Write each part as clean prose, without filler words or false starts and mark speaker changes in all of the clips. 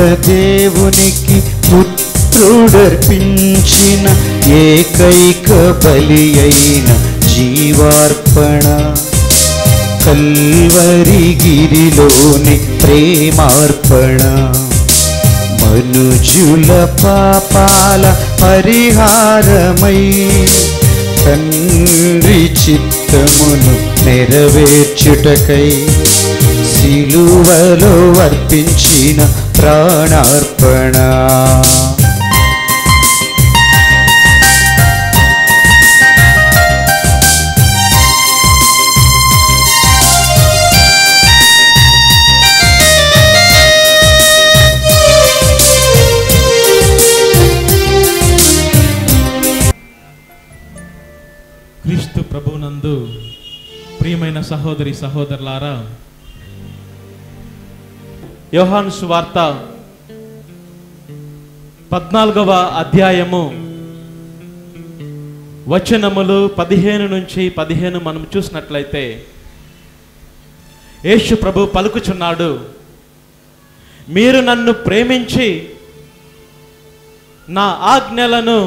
Speaker 1: దేవునికి పుత్రుడర్పించిన ఏకైక బలి అయిన జీవార్పణ, కల్వరి గిరిలోని ప్రేమార్పణ, మనుజుల పాపాల పరిహారమై తండ్రి చిత్తమును నెరవేర్చుటకై సిలువలో అర్పించిన ప్రాణార్పణ.
Speaker 2: క్రీస్తు ప్రభువునందు ప్రియమైన సహోదరి సహోదరులారా, యోహాను సువార్త 14వ అధ్యాయము వచనములు 15 నుంచి 15 మనం చూసినట్లయితే యేసు ప్రభు పలుకుచున్నాడు, మీరు నన్ను ప్రేమించి నా ఆజ్ఞలను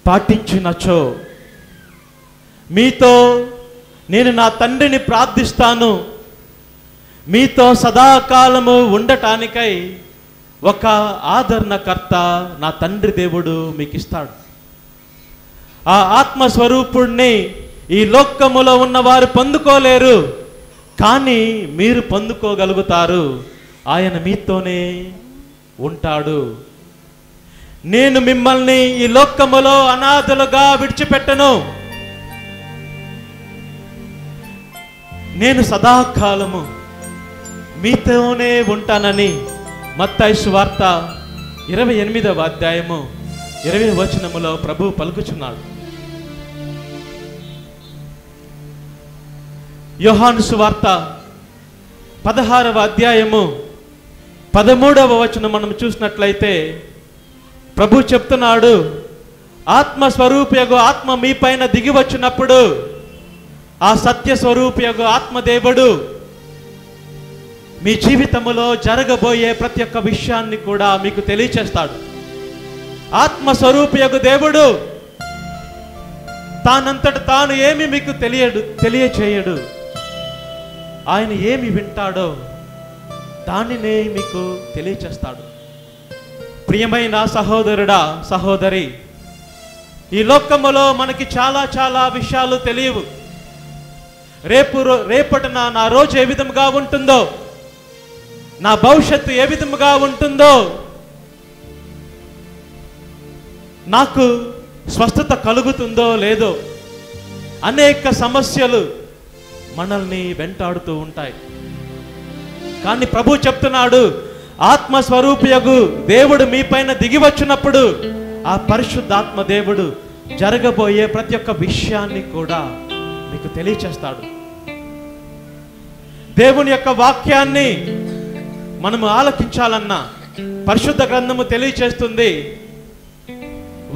Speaker 2: పాటించినచో మీతో నేను నా తండ్రిని ప్రార్థిస్తాను, మీతో సదాకాలము ఉండటానికై ఒక ఆదరణకర్త నా తండ్రి దేవుడు మీకు ఇస్తాడు. ఆ ఆత్మస్వరూపుణ్ణి ఈ లోకములో ఉన్నవారు పొందుకోలేరు, కానీ మీరు పొందుకోగలుగుతారు. ఆయన మీతోనే ఉంటాడు. నేను మిమ్మల్ని ఈ లోకములో అనాథలుగా విడిచిపెట్టను, నేను సదాకాలము మీతోనే ఉంటానని మత్తయి సువార్త 28వ అధ్యాయము 20వ వచనములో ప్రభు పలుకుచున్నాడు. యోహాను సువార్త 16వ అధ్యాయము 13వ వచనం మనం చూసినట్లయితే ప్రభు చెప్తున్నాడు, ఆత్మస్వరూపయగు ఆత్మ మీ పైన దిగి వచ్చినప్పుడు ఆ సత్య స్వరూపయగు ఆత్మదేవుడు మీ జీవితంలో జరగబోయే ప్రతి ఒక్క విషయాన్ని కూడా మీకు తెలియచేస్తాడు. ఆత్మస్వరూపయగు దేవుడు తానంతట తాను ఏమి మీకు తెలియచేయడు. ఆయన ఏమి వింటాడో దానినే మీకు తెలియచేస్తాడు. ప్రియమైన సహోదరుడా సహోదరి, ఈ లోకములో మనకి చాలా చాలా విషయాలు తెలియవు. రేపటిన నా రోజు ఏ విధంగా ఉంటుందో, నా భవిష్యత్తు ఏ విధముగా ఉంటుందో, నాకు స్వస్థత కలుగుతుందో లేదో, అనేక సమస్యలు మనల్ని వెంటాడుతూ ఉంటాయి. కానీ ప్రభు చెప్తున్నాడు, ఆత్మస్వరూపియగు దేవుడు మీ పైన దిగి వచ్చినప్పుడు ఆ పరిశుద్ధాత్మ దేవుడు జరగబోయే ప్రతి ఒక్క విషయాన్ని కూడా మీకు తెలియచేస్తాడు. దేవుని యొక్క వాక్యాన్ని మనము ఆలకించాలన్నా పరిశుద్ధ గ్రంథము తెలియచేస్తుంది,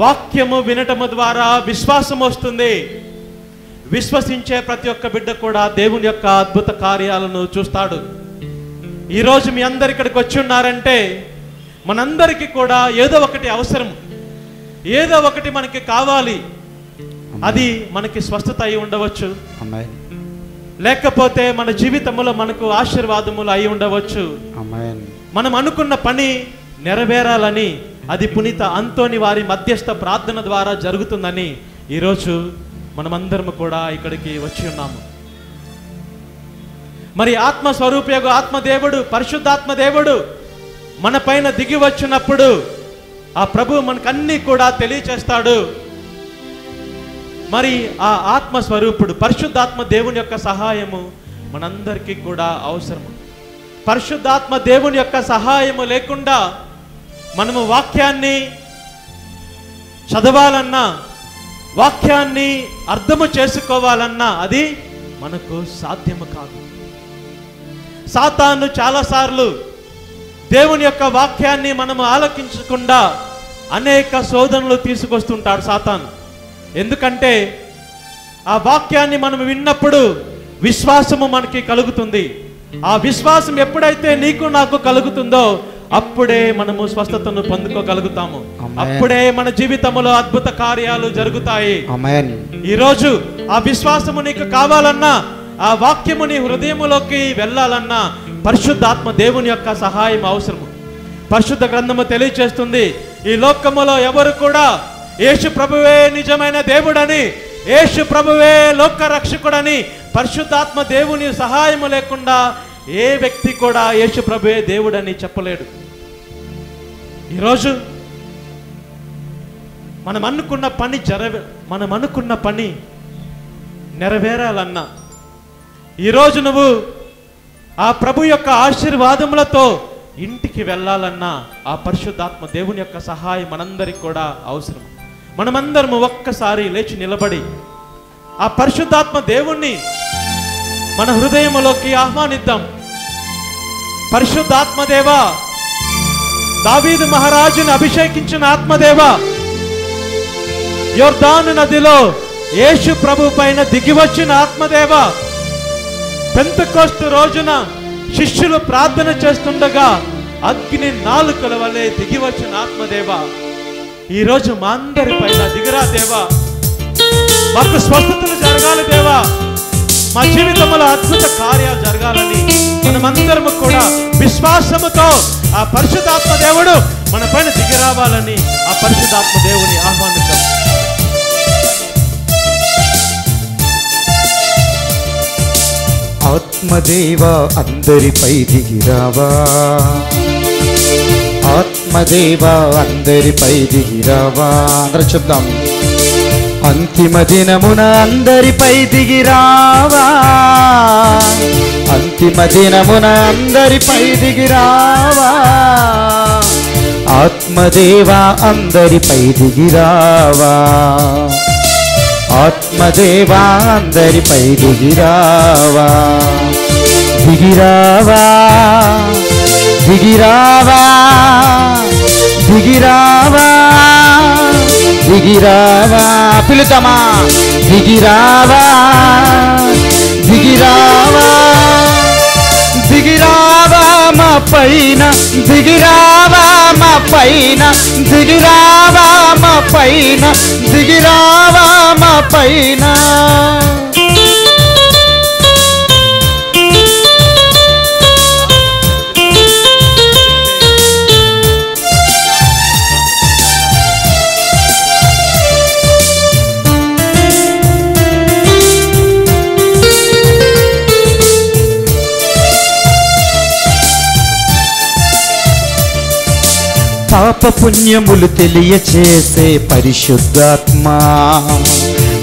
Speaker 2: వాక్యము వినటము ద్వారా విశ్వాసం వస్తుంది. విశ్వసించే ప్రతి ఒక్క బిడ్డ కూడా దేవుని యొక్క అద్భుత కార్యాలను చూస్తాడు. ఈరోజు మీ అందరు ఇక్కడికి వచ్చి ఉన్నారంటే మనందరికీ కూడా ఏదో ఒకటి అవసరం, ఏదో ఒకటి మనకి కావాలి. అది మనకి స్వస్థత అయి ఉండవచ్చు, లేకపోతే మన జీవితంలో మనకు ఆశీర్వాదములు అయి ఉండవచ్చు. మనం అనుకున్న పని నెరవేరాలని అది పునీత అంతోని వారి మధ్యస్థ ప్రార్థన ద్వారా జరుగుతుందని ఈరోజు మనమందరం కూడా ఇక్కడికి వచ్చి ఉన్నాము. మరి ఆత్మస్వరూపయగు ఆత్మదేవుడు, పరిశుద్ధాత్మ దేవుడు మన పైన దిగి వచ్చినప్పుడు ఆ ప్రభు మనకన్నీ కూడా తెలియచేస్తాడు. మరి ఆ ఆత్మస్వరూపుడు పరిశుద్ధాత్మ దేవుని యొక్క సహాయము మనందరికీ కూడా అవసరము. పరిశుద్ధాత్మ దేవుని యొక్క సహాయము లేకుండా మనము వాక్యాన్ని చదవాలన్నా, వాక్యాన్ని అర్థము చేసుకోవాలన్నా అది మనకు సాధ్యము కాదు. సాతాను చాలాసార్లు దేవుని యొక్క వాక్యాన్ని మనము ఆలకించకుండా అనేక శోధనలు తీసుకొస్తుంటాడు సాతాను. ఎందుకంటే ఆ వాక్యాన్ని మనం విన్నప్పుడు విశ్వాసము మనకి కలుగుతుంది. ఆ విశ్వాసం ఎప్పుడైతే నీకు నాకు కలుగుతుందో అప్పుడే మనము స్వస్థతను పొందుకోగలుగుతాము. అప్పుడే మన జీవితంలో అద్భుత కార్యాలు జరుగుతాయి. ఈరోజు ఆ విశ్వాసము నీకు కావాలన్నా, ఆ వాక్యము నీ హృదయములోకి వెళ్ళాలన్నా పరిశుద్ధాత్మ దేవుని యొక్క సహాయం అవసరము. పరిశుద్ధ గ్రంథము తెలియచేస్తుంది, ఈ లోకములో ఎవరు కూడా యేసు ప్రభువే నిజమైన దేవుడని, యేసు ప్రభువే లోక రక్షకుడని, పరిశుద్ధాత్మ దేవుని సహాయము లేకుండా ఏ వ్యక్తి కూడా యేసు ప్రభువే దేవుడని చెప్పలేడు. ఈరోజు మనం అనుకున్న పని నెరవేరాలన్నా, ఈరోజు నువ్వు ఆ ప్రభు యొక్క ఆశీర్వాదములతో ఇంటికి వెళ్ళాలన్నా ఆ పరిశుద్ధాత్మ దేవుని యొక్క సహాయం మనందరికి కూడా అవసరం. మనమందరము ఒక్కసారి లేచి నిలబడి ఆ పరిశుద్ధాత్మ దేవుణ్ణి మన హృదయములోకి ఆహ్వానిద్దాం. పరిశుద్ధాత్మ దేవా, దావీదు మహారాజుని అభిషేకించిన ఆత్మదేవా, యోర్దాను నదిలో యేసు ప్రభు పైన దిగివచ్చిన ఆత్మదేవా, పెంతెకోస్తు రోజున శిష్యులు ప్రార్థన చేస్తుండగా అగ్ని నాలుకల వలె దిగివచ్చిన ఆత్మదేవా, ఈరోజు మా అందరి పైన దిగిరా దేవా. మాకు స్వస్థతలు జరగాలి దేవా, మా జీవితంలో అద్భుత కార్యాలు జరగాలని మనమందరము కూడా విశ్వాసముతో ఆ పరిశుద్ధాత్మ దేవుడు మన పైన దిగిరావాలని ఆ పరిశుద్ధాత్మ దేవుని ఆహ్వానిద్దాం.
Speaker 1: ఆత్మదేవా అందరిపై దిగిరావా, ఆత్మదేవా అందరిపై దిగిరావా. అందరూ చెప్దాం, అంతిమ దినమున అందరిపై దిగిరావా, అంతిమ దినమున అందరిపై దిగిరావా. ఆత్మదేవా అందరిపై దిగిరావా, ఆత్మదేవా అందరిపై దిగిరావా. దిగిరావా దిగిరావా దిగిరావా దిగిరావా. పిలుతామా, దిగిరావా దిగిరావా దిగిరావా మా పైన, దిగిరావా మా పైన, దిగిరావా మా పైన, దిగిరావా మా పైన. పాప పుణ్యములు తెలియచేసే పరిశుద్ధాత్మా,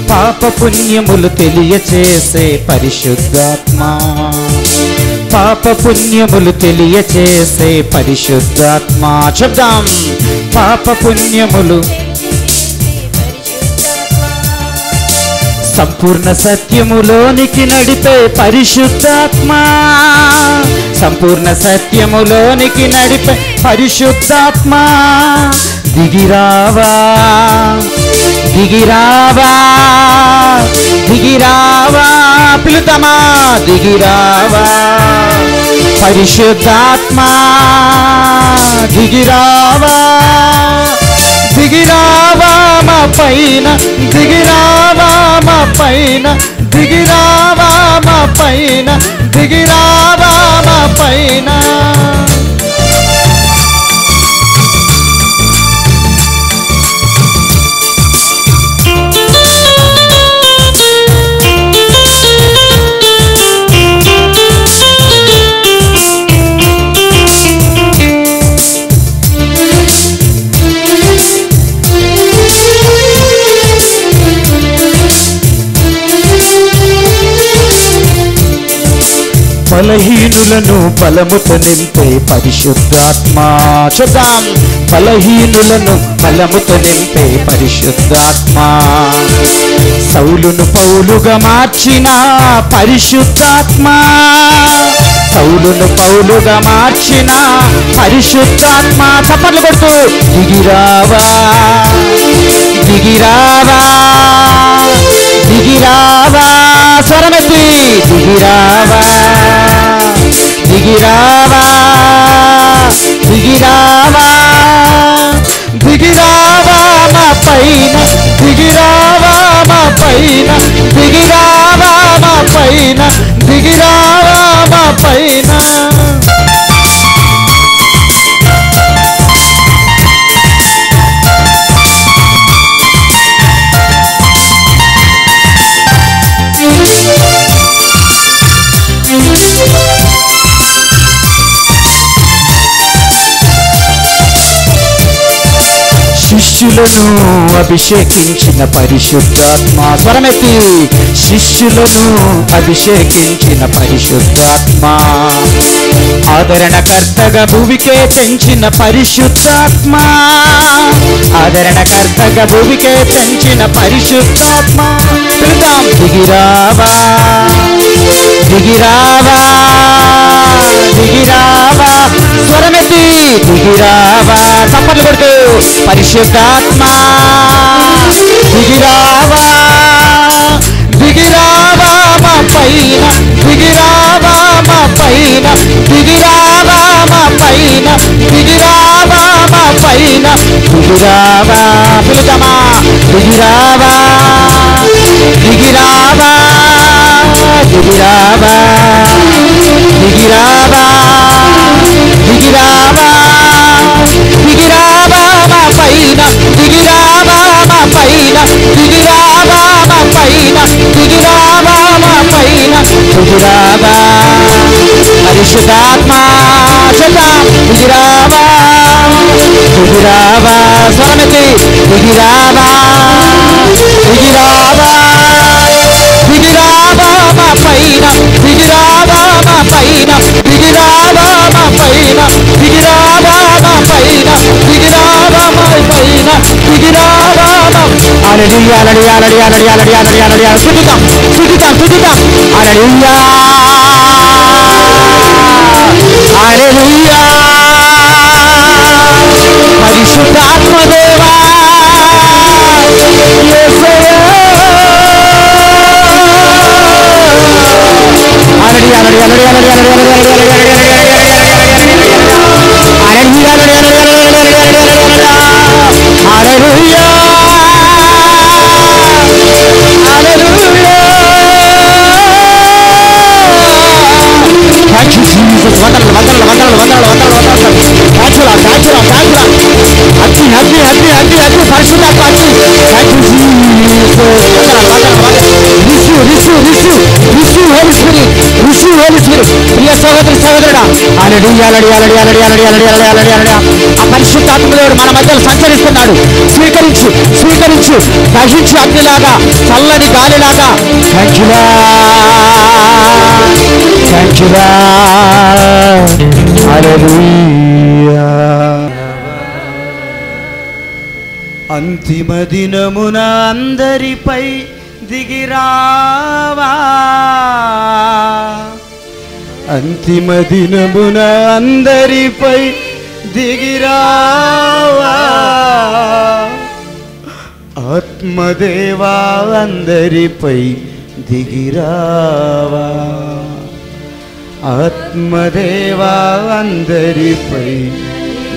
Speaker 1: పాప పుణ్యములు తెలియచేసే పరిశుద్ధాత్మా, పాప పుణ్యములు తెలియచేసే పరిశుద్ధాత్మా. చెప్దాం, పాప పుణ్యములు సంపూర్ణ సత్యములోనికి నడిపే పరిశుద్ధాత్మా, సంపూర్ణ సత్యములోనికి నడిపే పరిశుద్ధాత్మా. దిగిరావా దిగిరావా దిగిరావా. పిలుతామా, దిగిరావా పరిశుద్ధాత్మా, దిగిరావా దిగిరావా మా పైన, దిగిరావా మా పైన, దిగిరావా మా పైన, దిగిరావా మా పైన. బలహీనులను బలముతో నింపే పరిశుద్ధాత్మా. చూద్దాం, బలహీనులను బలముతో నింపే పరిశుద్ధాత్మా. సౌలును పౌలుగా మార్చిన పరిశుద్ధాత్మా, సౌలును పౌలుగా మార్చిన పరిశుద్ధాత్మా. చప్పట్లు కొడుతూ దిగిరావా దిగిరావా దిగిరావా. స్వరమెత్తి దిగిరావా దిగిరావా దిగిరావా దిగిరావా మా పైన దిగిరావా మా పైన దిగిరావా మా పైన దిగిరావా మా పైన శిష్యులను అభిషేకించిన పరిశుద్ధాత్మ స్వరమెత్తి శిష్యులను అభిషేకించిన పరిశుద్ధాత్మ ఆదరణకర్తగా భూమికే తెంచిన పరిశుద్ధాత్మ ఆదరణకర్తగా భూమికే తెంచిన పరిశుద్ధాత్మ పిలుద్దాం దిగిరావా దిగిరావా దిగిరావా స్వరమెత్తి దిగిరావా చప్పట్లు కొడుతూ పరిశుద్ధాత్మ దిగిరావా దిగిరావా మా పైన దిగిరావా మా పైన దిగిరావా మా పైన దిగిరావా మా పైన దిగిరావా పిలుద్దామా దిగిరావా దిగిరావా దిగిరావా దిగిరావా దిగిరావా దిగిరావా మా పైన దిగిరావా మా పైన దిగిరావా మా పైన దిగిరావా మా పైన దిగిరావా పరిశుద్ధాత్మ చెప్తాం దిగిరావా దిగిరావా స్వరమెత్తి దిగిరావా దిగిరావా దిగిరావా మా పైన దిగిరావా మా పైన దిగిరావా మా పైన దిగిరావా మా పైన దిగిరావా మా పైన దిగిరావా మా హల్లెలూయా హల్లెలూయా హల్లెలూయా హల్లెలూయా హల్లెలూయా స్తుతిద్దాం స్తుతిద్దాం స్తుతిద్దాం హల్లెలూయా హల్లెలూయా పరిశుద్ధాత్మ దేవా యేసయ్యా ప్రియ సహోదరి సహోదరుడా ఆ పరిశుద్ధాత్మదేవుడు మన మధ్యలో సంచరిస్తున్నాడు. స్వీకరించు స్వీకరించు దహించు అగ్నిలాగా చల్లని గాలిలాగా అంతిమ దినమున అందరిపై దిగిరావా అంతిమ దినమున అందరిపై దిగిరావా ఆత్మదేవా అందరిపై దిగిరావా ఆత్మదేవా అందరిపై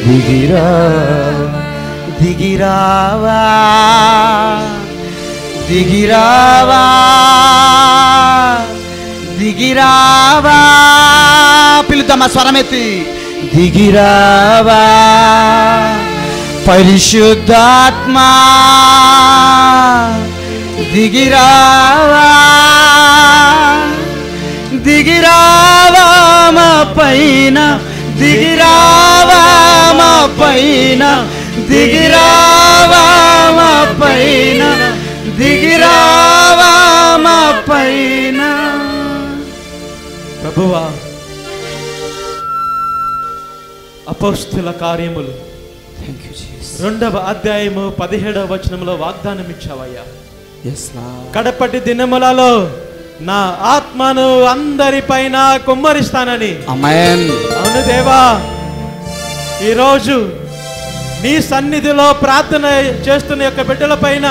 Speaker 1: దిగిరావా దిగిరావా దిగిరావా దిగిరావా పిలుద్దామా స్వరమెత్తి దిగిరావా పరిశుద్ధాత్మ దిగిరావా దిగిరావా మా పైన దిగిరావా మా పైన దిగిరావా మా పైన దిగిరావా మా పైన.
Speaker 2: ప్రభువా, అపోస్తుల కార్యములు 2వ అధ్యాయము 17వ వచనంలో వాగ్దానం ఇచ్చావయ్యా. కడపటి దినములలో నా ఆత్మను అందరిపైన కుమ్మరిస్తానని.
Speaker 1: ఆమేన్.
Speaker 2: అవును దేవా, ఈరోజు నీ సన్నిధిలో ప్రార్థన చేస్తున్న యొక్క బిడ్డల పైన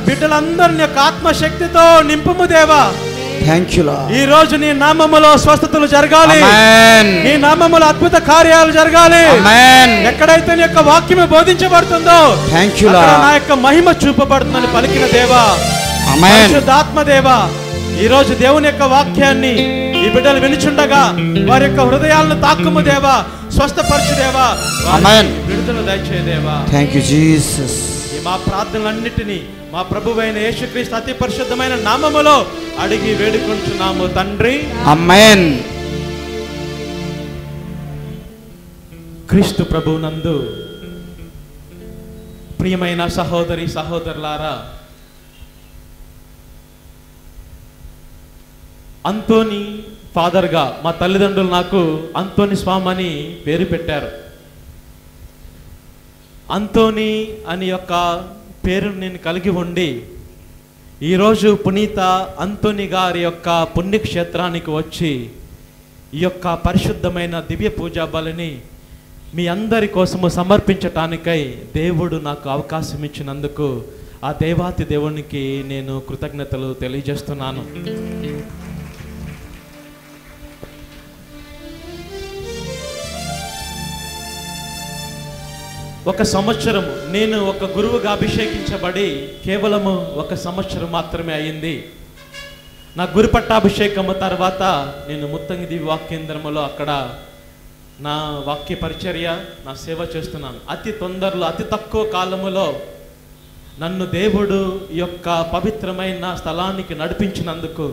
Speaker 2: బిడ్డలందరిని యొక్క ఆత్మశక్తితో నింపుము దేవా.
Speaker 1: Thank you lord.
Speaker 2: ఈ రోజు నీ నామములో స్వస్థతలు జరగాలి.
Speaker 1: ఆమేన్.
Speaker 2: నీ నామములో అద్భుత కార్యాలు జరగాలి.
Speaker 1: ఆమేన్.
Speaker 2: ఎక్కడైతే నీ యొక్క వాక్యము బోధించబడుతుందో
Speaker 1: థ్యాంక్ యూ
Speaker 2: అక్కడ
Speaker 1: లార్డ్.
Speaker 2: నా యొక్క మహిమ చూపబడుతుందని పలికిన దేవా,
Speaker 1: ఆమేన్.
Speaker 2: పరిశుద్ధాత్మ దేవా, ఈ రోజు దేవుని యొక్క వాక్యాన్ని ఈ బిడ్డలు వినుచుండగా వారి యొక్క హృదయాలను తాకుము దేవా, స్వస్థపరచు దేవా,
Speaker 1: ఆమేన్.
Speaker 2: విడుదల దయచేయ దేవా.
Speaker 1: Thank you Jesus.
Speaker 2: ఈ మా ప్రార్థనలన్నిటినీ మా ప్రభువైన యేసుక్రీస్తు అతి పరిశుద్ధమైన నామములో అడిగి వేడుకొంచున్నాము తండ్రి.
Speaker 1: ఆమేన్.
Speaker 2: క్రీస్తు ప్రభువునందు ప్రియమైన సహోదరి సహోదరులారా, అంతోని ఫాదర్గా మా తల్లిదండ్రులు నాకు అంతోని స్వామి అని పేరు పెట్టారు. అంతోని అని యొక్క పేరు నేను కలిగి ఉండి ఈరోజు పునీత అంతోని గారి యొక్క పుణ్యక్షేత్రానికి వచ్చి ఈ యొక్క పరిశుద్ధమైన దివ్య పూజా బలిని మీ అందరి కోసము సమర్పించటానికై దేవుడు నాకు అవకాశం ఇచ్చినందుకు ఆ దేవాతి దేవునికి నేను కృతజ్ఞతలు తెలియజేస్తున్నాను. ఒక సంవత్సరము నేను ఒక గురువుగా అభిషేకించబడి కేవలము ఒక సంవత్సరం మాత్రమే అయింది. నా గురు పట్టాభిషేకము తర్వాత నేను ముత్తంగిది వాక్యేంద్రములో అక్కడ నా వాక్య పరిచర్య, నా సేవ చేస్తున్నాను. అతి తొందరలో అతి తక్కువ కాలములో నన్ను దేవుడు ఈ యొక్క పవిత్రమైన స్థలానికి నడిపించినందుకు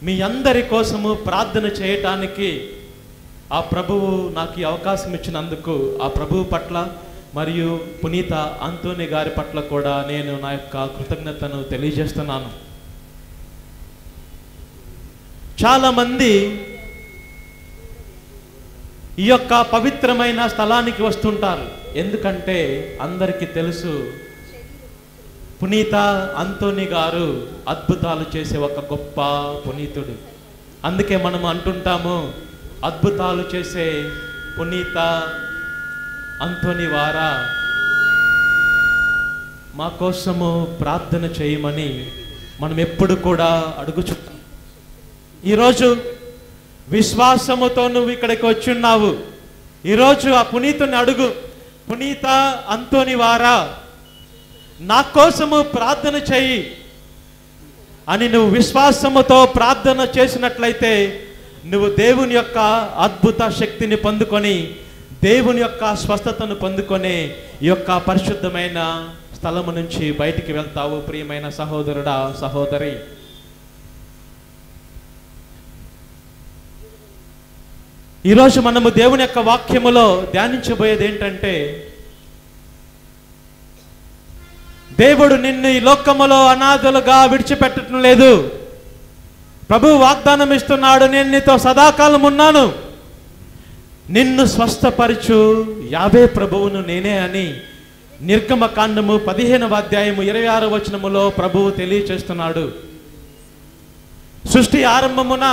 Speaker 2: మీ అందరి కోసము ప్రార్థన చేయటానికి ఆ ప్రభువు నాకు ఈ అవకాశం ఇచ్చినందుకు ఆ ప్రభువు పట్ల మరియు పునీత అంతోని గారి పట్ల కూడా నేను నా యొక్క కృతజ్ఞతను తెలియజేస్తున్నాను. చాలామంది ఈ యొక్క పవిత్రమైన స్థలానికి వస్తుంటారు. ఎందుకంటే అందరికీ తెలుసు పునీత అంతోని గారు అద్భుతాలు చేసే ఒక గొప్ప పునీతుడు. అందుకే మనం అంటుంటాము, అద్భుతాలు చేసే పునీత అంతోని వారా మా కోసము ప్రార్థన చేయమని మనం ఎప్పుడు కూడా అడుగుచుంటాం. ఈరోజు విశ్వాసముతో నువ్వు ఇక్కడికి వచ్చున్నావు. ఈరోజు ఆ పునీతుని అడుగు, పునీత అంతోని వారా నా కోసము ప్రార్థన చెయ్యి అని నువ్వు విశ్వాసముతో ప్రార్థన చేసినట్లయితే నువ్వు దేవుని యొక్క అద్భుత శక్తిని పొందుకొని దేవుని యొక్క స్వస్థతను పొందుకొని ఈ యొక్క పరిశుద్ధమైన స్థలము నుంచి బయటికి వెళ్తావు. ప్రియమైన సహోదరుడా, సహోదరి, ఈరోజు మనము దేవుని యొక్క వాక్యములో ధ్యానించబోయేది ఏంటంటే, దేవుడు నిన్ను ఈ లోకములో అనాథలుగా విడిచిపెట్టడం లేదు. ప్రభువు వాగ్దానం ఇస్తున్నాడు, నేను నీతో సదాకాలం ఉన్నాను, నిన్ను స్వస్థపరచు యావే ప్రభువును నేనే అని నిర్గమకాండము 15వ అధ్యాయము 26వ వచనములో ప్రభువు తెలియచేస్తున్నాడు. సృష్టి ఆరంభమున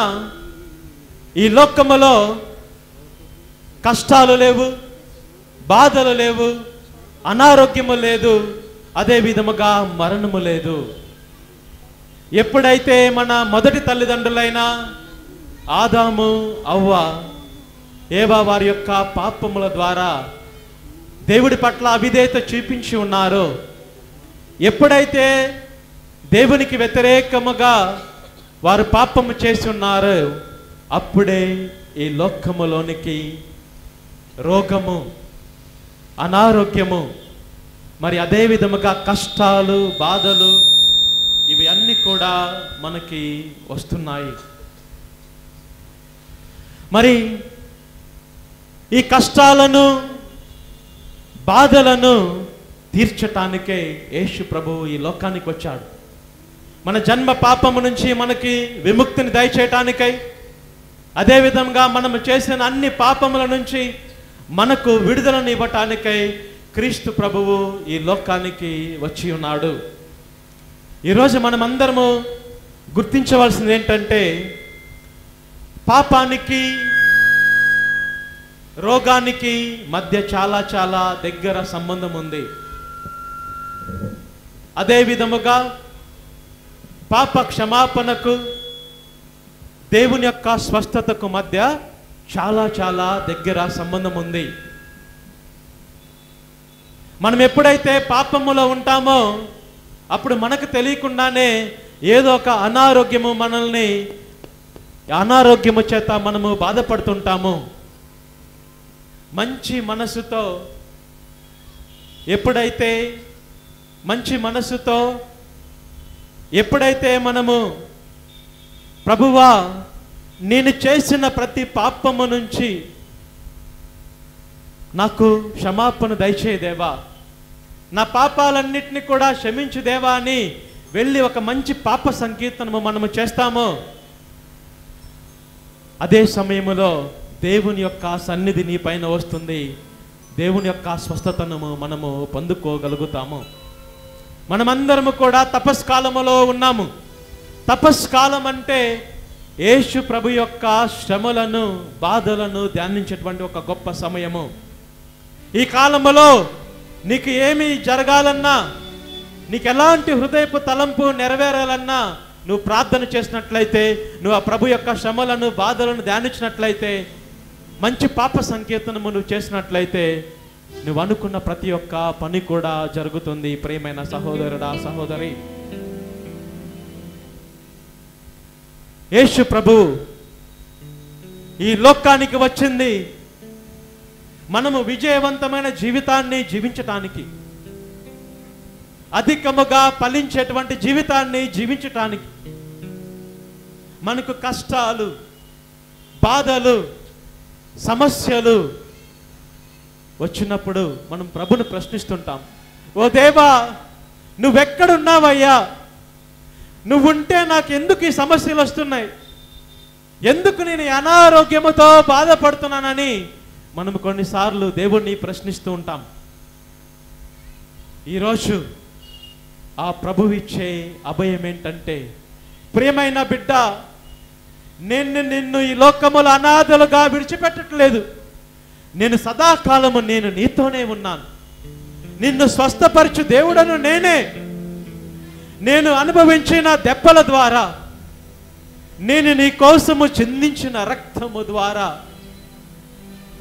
Speaker 2: ఈ లోకములో కష్టాలు లేవు, బాధలు లేవు, అనారోగ్యము లేదు, అదే విధముగా మరణము లేదు. ఎప్పుడైతే మన మొదటి తల్లిదండ్రులైన ఆదాము అవ్వ ఏవా వారి యొక్క పాపముల ద్వారా దేవుడి పట్ల అవిధేయత చూపించి ఉన్నారో, ఎప్పుడైతే దేవునికి వ్యతిరేకముగా వారు పాపము చేసి ఉన్నారో అప్పుడే ఈ లోకములోనికి రోగము, అనారోగ్యము, మరి అదే విధముగా కష్టాలు, బాధలు ఇవి అన్నీ కూడా మనకి వస్తున్నాయి. మరి ఈ కష్టాలను, బాధలను తీర్చటానికే యేసు ప్రభువు ఈ లోకానికి వచ్చాడు. మన జన్మ పాపము నుంచి మనకి విముక్తిని దయచేయటానికై, అదేవిధంగా మనము చేసిన అన్ని పాపముల నుంచి మనకు విడుదలను ఇవ్వటానికై క్రీస్తు ప్రభువు ఈ లోకానికి వచ్చి ఉన్నాడు. ఈరోజు మనమందరము గుర్తించవలసింది ఏంటంటే, పాపానికి రోగానికి మధ్య చాలా చాలా దగ్గర సంబంధం ఉంది. అదే విధముగా పాప క్షమాపణకు దేవుని యొక్క స్వస్థతకు మధ్య చాలా చాలా దగ్గర సంబంధం ఉంది. మనం ఎప్పుడైతే పాపములో ఉంటామో అప్పుడు మనకు తెలియకుండానే ఏదో ఒక అనారోగ్యము చేత మనము బాధపడుతుంటాము. మంచి మనసుతో ఎప్పుడైతే మనము ప్రభువా నేను చేసిన ప్రతి పాపము నుంచి నాకు క్షమాపణ దయచేదేవా, నా పాపాలన్నిటిని కూడా క్షమించు దేవా అని వెళ్ళి ఒక మంచి పాప సంకీర్తనము మనము చేస్తాము. అదే సమయంలో దేవుని యొక్క సన్నిధి నీ పైన వస్తుంది. దేవుని యొక్క స్వస్థతను మనము పొందుకోగలుగుతాము. మనమందరము కూడా తపస్కాలములో ఉన్నాము. తపస్కాలం అంటే యేసు ప్రభు యొక్క శ్రమలను బాధలను ధ్యానించేటువంటి ఒక గొప్ప సమయము. ఈ కాలములో నీకు ఏమి జరగాలన్నా, నీకు ఎలాంటి హృదయపు తలంపు నెరవేరాలన్నా నువ్వు ప్రార్థన చేసినట్లయితే, నువ్వు ఆ ప్రభు యొక్క శ్రమలను బాధలను ధ్యానించినట్లయితే, మంచి పాప సంకీర్తనము నువ్వు చేసినట్లయితే నువ్వు అనుకున్న ప్రతి ఒక్క పని కూడా జరుగుతుంది. ప్రియమైన సహోదరుడా, సహోదరి, యేసు ప్రభు ఈ లోకానికి వచ్చింది మనము విజయవంతమైన జీవితాన్ని జీవించటానికి, అధికముగా ఫలించేటువంటి జీవితాన్ని జీవించటానికి. మనకు కష్టాలు, బాధలు, సమస్యలు వచ్చినప్పుడు మనం ప్రభుని ప్రశ్నిస్తుంటాం. ఓ దేవా, నువ్వెక్కడున్నావయ్యా? నువ్వుంటే నాకు ఎందుకు ఈ సమస్యలు వస్తున్నాయి? ఎందుకు నేను అనారోగ్యముతో బాధపడుతున్నానని మనం కొన్నిసార్లు దేవుణ్ణి ప్రశ్నిస్తూ ఉంటాం. ఈరోజు ఆ ప్రభువు ఇచ్చే అభయం ఏంటంటే, ప్రియమైన బిడ్డ, నేను నిన్ను ఈ లోకములో అనాథలుగా విడిచిపెట్టట్లేదు. నేను సదాకాలము నేను నీతోనే ఉన్నాను. నిన్ను స్వస్థపరచు దేవుడను నేనే. నేను అనుభవించిన దెబ్బల ద్వారా, నేను నీ కోసము చిందించిన రక్తము ద్వారా,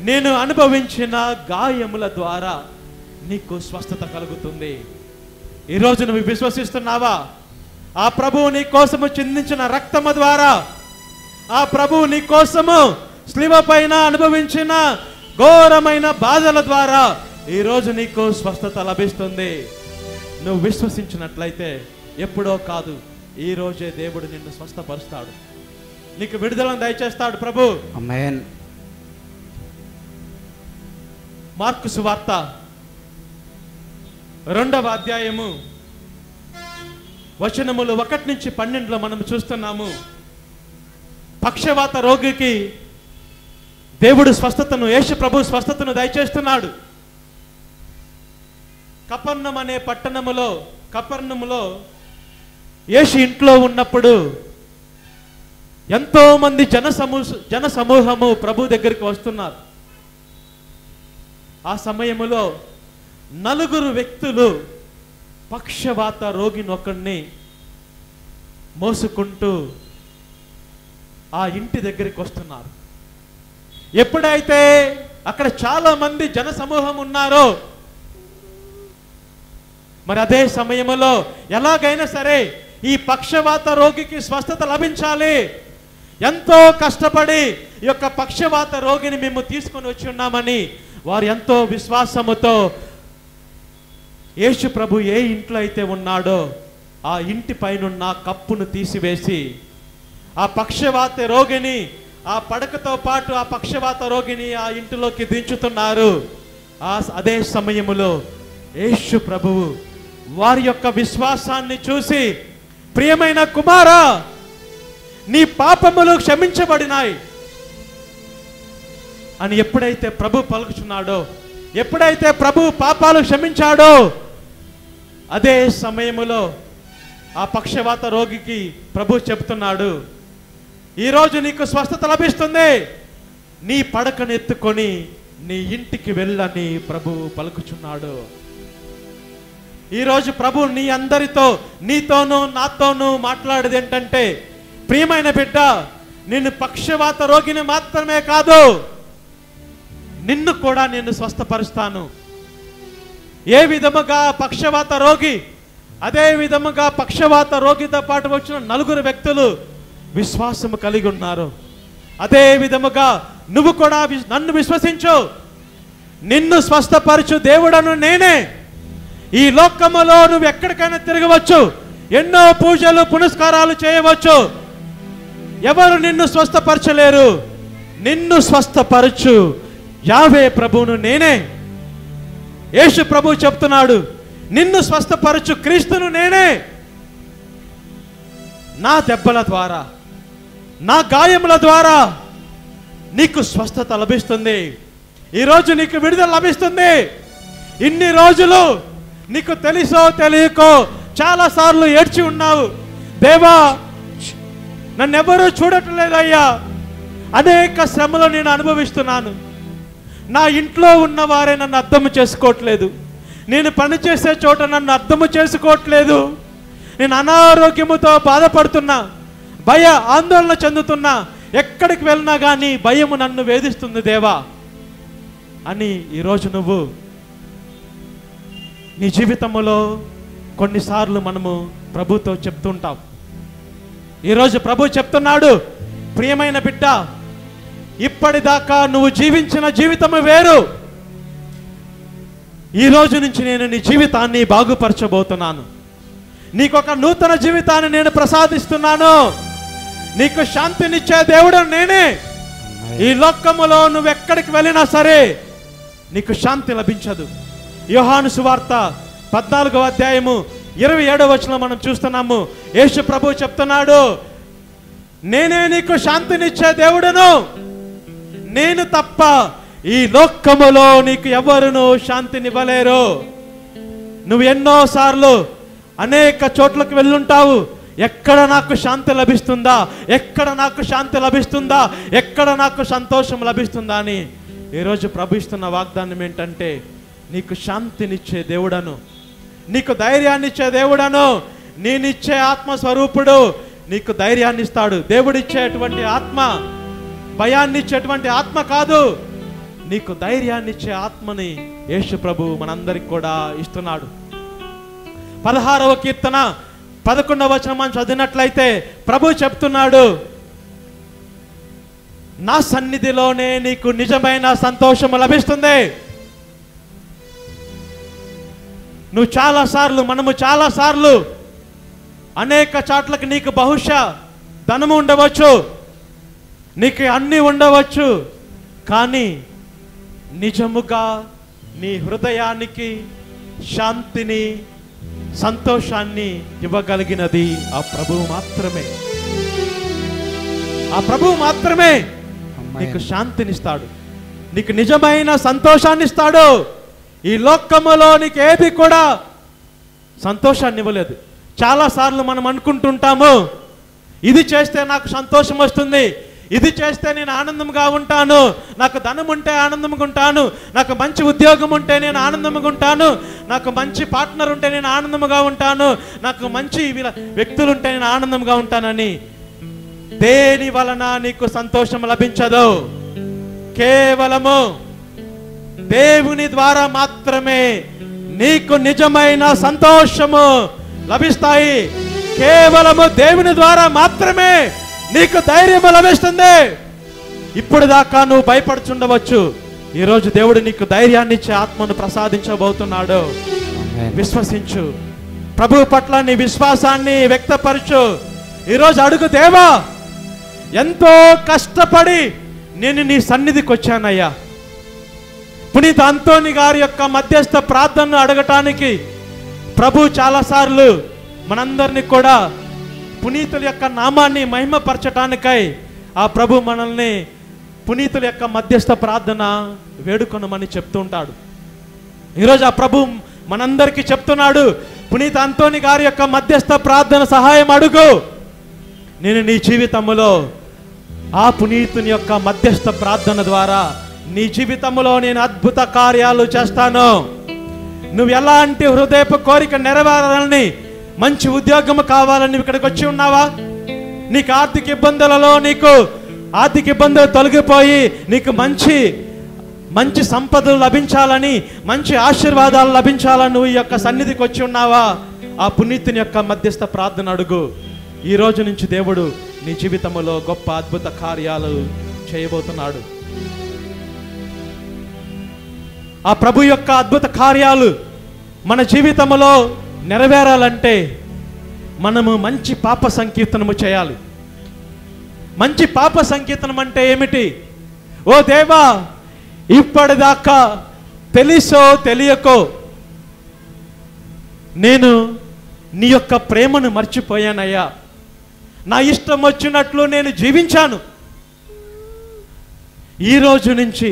Speaker 2: నేను అనుభవించిన గాయముల ద్వారా నీకు స్వస్థత కలుగుతుంది. ఈరోజు నువ్వు విశ్వసిస్తున్నావా? ఆ ప్రభువు నీ కోసము చిందించిన రక్తము ద్వారా, ఆ ప్రభువు నీ కోసము శిలువ పైన అనుభవించిన ఘోరమైన బాధల ద్వారా ఈరోజు నీకు స్వస్థత లభిస్తుంది. నువ్వు విశ్వసించినట్లయితే ఎప్పుడో కాదు, ఈ రోజే దేవుడు నిన్ను స్వస్థపరుస్తాడు, నీకు విడుదలను దయచేస్తాడు ప్రభు.
Speaker 1: ఆమేన్.
Speaker 2: మార్కు సువార్త 2వ అధ్యాయము వచనములు 1 నుంచి 12 మనం చూస్తున్నాము. పక్షవాత రోగికి దేవుడు స్వస్థతను, యేసు ప్రభు స్వస్థతను దయచేస్తున్నాడు. కపెర్నౌం అనే కపెర్నౌములో యేసు ఇంట్లో ఉన్నప్పుడు ఎంతో మంది జన సమూహము ప్రభు దగ్గరికి వస్తున్నారు. ఆ సమయములో 4 వ్యక్తులు పక్షవాత రోగిని ఒకరిని మోసుకుంటూ ఆ ఇంటి దగ్గరికి వస్తున్నారు. ఎప్పుడైతే అక్కడ చాలా మంది జన సమూహం ఉన్నారో, మరి అదే సమయంలో ఎలాగైనా సరే ఈ పక్షవాత రోగికి స్వస్థత లభించాలి. ఎంతో కష్టపడి ఈ యొక్క పక్షవాత రోగిని మేము తీసుకొని వచ్చి ఉన్నామని వారు ఎంతో విశ్వాసముతో యేసు ప్రభు ఏ ఇంట్లో అయితే ఉన్నాడో ఆ ఇంటి పైనున్న కప్పును తీసివేసి ఆ పక్షవాత రోగిని, ఆ పడకతో పాటు ఆ పక్షవాత రోగిని ఆ ఇంటిలోకి దించుతున్నారు. అదే సమయములో యేసు ప్రభువు వారి యొక్క విశ్వాసాన్ని చూసి, ప్రియమైన కుమారా, నీ పాపములు క్షమించబడినాయి అని ఎప్పుడైతే ప్రభు పలుకుచున్నాడో, ఎప్పుడైతే ప్రభు పాపాలు క్షమించాడో, అదే సమయములో ఆ పక్షవాత రోగికి ప్రభు చెప్తున్నాడు, ఈరోజు నీకు స్వస్థత లభిస్తుంది, నీ పడకను ఎత్తుకొని నీ ఇంటికి వెళ్ళని ప్రభు పలుకుచున్నాడు. ఈరోజు ప్రభు నీ అందరితో, నీతోనూ నాతోనూ మాట్లాడేది ఏంటంటే, ప్రియమైన బిడ్డ, నిన్ను పక్షవాత రోగిని మాత్రమే కాదు, నిన్ను కూడా నేను స్వస్థపరుస్తాను. ఏ విధముగా పక్షవాత రోగి, అదే విధముగా పక్షవాత రోగితో పాటు వచ్చిన 4 వ్యక్తులు విశ్వాసము కలిగి ఉన్నారు. అదే విధముగా నువ్వు కూడా నన్ను విశ్వసించు, నిన్ను స్వస్థపరచు దేవుడను నేనే. ఈ లోకములో నువ్వు ఎక్కడికైనా తిరగవచ్చు, ఎన్నో పూజలు పునస్కారాలు చేయవచ్చు, ఎవరు నిన్ను స్వస్థపరచలేరు. నిన్ను స్వస్థపరచు యావే ప్రభువును నేనే. యేసు ప్రభు చెప్తున్నాడు, నిన్ను స్వస్థపరచు క్రీస్తును నేనే. నా దెబ్బల ద్వారా, నా గాయముల ద్వారా నీకు స్వస్థత లభిస్తుంది. ఈరోజు నీకు విడుదల లభిస్తుంది. ఇన్ని రోజులు నీకు తెలుసో తెలియకో చాలాసార్లు ఏడ్చి ఉన్నావు. దేవా, నన్నెవరూ చూడట్లేదయ్యా, అనేక శ్రమలు నేను అనుభవిస్తున్నాను. నా ఇంట్లో ఉన్నవారే నన్ను అర్థం చేసుకోవట్లేదు, నేను పనిచేసే చోట నన్ను అర్థం చేసుకోవట్లేదు, నేను అనారోగ్యముతో బాధపడుతున్నా, భయ ఆందోళన చెందుతున్నా, ఎక్కడికి వెళ్ళినా కానీ భయము నన్ను వేధిస్తుంది దేవా అని ఈరోజు నువ్వు నీ జీవితంలో కొన్నిసార్లు మనము ప్రభుతో చెప్తుంటాం. ఈరోజు ప్రభు చెప్తున్నాడు, ప్రియమైన బిడ్డ, ఇప్పటిదాకా నువ్వు జీవించిన జీవితము వేరు, ఈ రోజు నుంచి నేను నీ జీవితాన్ని బాగుపరచబోతున్నాను. నీకొక నూతన జీవితాన్ని నేను ప్రసాదిస్తున్నాను. నీకు శాంతినిచ్చే దేవుడు నేనే. ఈ లోకములో నువ్వు ఎక్కడికి వెళ్ళినా సరే నీకు శాంతి లభించదు. యోహాను సువార్త 14వ అధ్యాయము 27వ వచనం మనం చూస్తున్నాము. యేసు ప్రభు చెప్తున్నాడు, నేనే నీకు శాంతినిచ్చే దేవుడను, నేను తప్ప ఈ లోకములో నీకు ఎవరును శాంతినివ్వలేరు. నువ్వు ఎన్నోసార్లు అనేక చోట్లకు వెళ్ళుంటావు, ఎక్కడ నాకు శాంతి లభిస్తుందా, ఎక్కడ నాకు శాంతి లభిస్తుందా, ఎక్కడ నాకు సంతోషం లభిస్తుందా అని ఈరోజు ప్రభు ఇస్తున్న వాగ్దానం ఏంటంటే, నీకు శాంతినిచ్చే దేవుడను, నీకు ధైర్యాన్ని ఇచ్చే దేవుడను, నేనిచ్చే ఆత్మస్వరూపుడు నీకు ధైర్యాన్ని ఇస్తాడు. దేవుడిచ్చేటువంటి ఆత్మ భయాన్ని ఇచ్చేటువంటి ఆత్మ కాదు, నీకు ధైర్యాన్ని ఇచ్చే ఆత్మని యేసు ప్రభు మనందరికి కూడా ఇస్తున్నాడు. 16వ కీర్తన 11వ వచనం మనం చదివినట్లయితే ప్రభు చెప్తున్నాడు, నా సన్నిధిలోనే నీకు నిజమైన సంతోషం లభిస్తుంది. నువ్వు మనము చాలాసార్లు అనేక చాట్లకు నీకు బహుశా ధనము ఉండవచ్చు, నీకు అన్నీ ఉండవచ్చు, కానీ నిజముగా నీ హృదయానికి శాంతిని సంతోషాన్ని ఇవ్వగలిగినది ఆ ప్రభువు మాత్రమే. ఆ ప్రభువు మాత్రమే నీకు శాంతినిస్తాడు, నీకు నిజమైన సంతోషాన్ని ఇస్తాడు. ఈ లోకములో నీకు ఏది కూడా సంతోషాన్ని ఇవ్వలేదు. చాలాసార్లు మనం అనుకుంటుంటాము, ఇది చేస్తే నాకు సంతోషం వస్తుంది, ఇది చేస్తే నేను ఆనందంగా ఉంటాను, నాకు ధనం ఉంటే ఆనందంగా ఉంటాను, నాకు మంచి ఉద్యోగం ఉంటే నేను ఆనందంగా ఉంటాను, నాకు మంచి పార్ట్నర్ ఉంటే నేను ఆనందంగా ఉంటాను, నాకు మంచి వ్యక్తులు ఉంటే నేను ఆనందంగా ఉంటానని. దేని వలన నీకు సంతోషం లభించదు, కేవలము దేవుని ద్వారా మాత్రమే నీకు నిజమైన సంతోషము లభిస్తాయి. కేవలము దేవుని ద్వారా మాత్రమే నీకు ధైర్యం లభిస్తుంది. ఇప్పుడు దాకా నువ్వు భయపడుచుండవచ్చు, ఈరోజు దేవుడు నీకు ధైర్యాన్ని ఇచ్చే ఆత్మను ప్రసాదించబోతున్నాడు. విశ్వసించు, ప్రభు పట్ల నీ విశ్వాసాన్ని వ్యక్తపరచు. ఈరోజు అడుగు, దేవా, ఎంతో కష్టపడి నేను నీ సన్నిధికి వచ్చానయ్యా. పునీత అంతోని గారి యొక్క మధ్యస్థ ప్రార్థనను అడగటానికి ప్రభు చాలాసార్లు మనందరినీ కూడా పునీతుల యొక్క నామాన్ని మహిమపరచటానికై ఆ ప్రభు మనల్ని పునీతుల యొక్క మధ్యస్థ ప్రార్థన వేడుకొనమని చెప్తూ ఉంటాడు. ఈరోజు ఆ ప్రభు మనందరికీ చెప్తున్నాడు, పునీత అంతోని గారి యొక్క మధ్యస్థ ప్రార్థన సహాయం అడుగు. నేను నీ జీవితంలో ఆ పునీతుని యొక్క మధ్యస్థ ప్రార్థన ద్వారా నీ జీవితంలో నేను అద్భుత కార్యాలు చేస్తాను. నువ్వు ఎలాంటి హృదయపు కోరిక నెరవేరాలని, మంచి ఉద్యోగం కావాలని ఇక్కడికి వచ్చి ఉన్నావా? నీకు ఆర్థిక ఇబ్బందులలో నీకు ఆర్థిక ఇబ్బందులు తొలగిపోయి నీకు మంచి మంచి సంపదలు లభించాలని, మంచి ఆశీర్వాదాలు లభించాలని నువ్వు ఈ యొక్క సన్నిధికి వచ్చి ఉన్నావా? ఆ పునీతుని యొక్క మధ్యస్థ ప్రార్థన అడుగు. ఈ రోజు నుంచి దేవుడు నీ జీవితంలో గొప్ప అద్భుత కార్యాలు చేయబోతున్నాడు. ఆ ప్రభు యొక్క అద్భుత కార్యాలు మన జీవితంలో నెరవేరాలంటే మనము మంచి పాప సంకీర్తనము చేయాలి. మంచి పాప సంకీర్తనం అంటే ఏమిటి? ఓ దేవా, ఇప్పటిదాకా తెలుసో తెలియకో నేను నీ యొక్క ప్రేమను మర్చిపోయానయ్యా. నా ఇష్టం వచ్చినట్లు నేను జీవించాను. ఈ రోజు నుంచి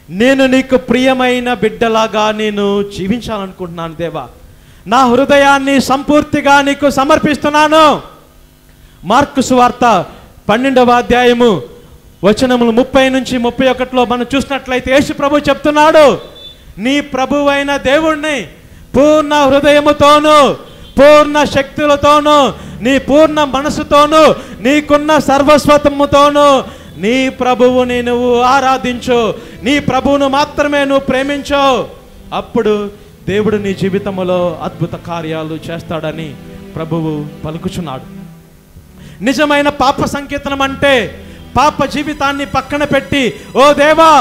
Speaker 2: నేను నీకు ప్రియమైన బిడ్డలాగా నేను జీవించాలనుకుంటున్నాను దేవా. నా హృదయాన్ని సంపూర్తిగా నీకు సమర్పిస్తున్నాను. మార్కు సువార్త 12వ అధ్యాయము వచనములు 30 నుంచి 31లో మనం చూసినట్లయితే యేసు ప్రభు చెప్తున్నాడు, నీ ప్రభువైన దేవుణ్ణి పూర్ణ హృదయముతోనూ పూర్ణ శక్తులతోనూ నీ పూర్ణ మనసుతోనూ నీకున్న సర్వస్వతముతోనూ నీ ప్రభువుని నువ్వు ఆరాధించు. నీ ప్రభువును మాత్రమే నువ్వు ప్రేమించు. అప్పుడు దేవుడు నీ జీవితంలో అద్భుత కార్యాలు చేస్తాడని ప్రభువు పలుకుచున్నాడు. నిజమైన పాప సంకీర్తనం అంటే పాప జీవితాన్ని పక్కన పెట్టి, ఓ దేవా,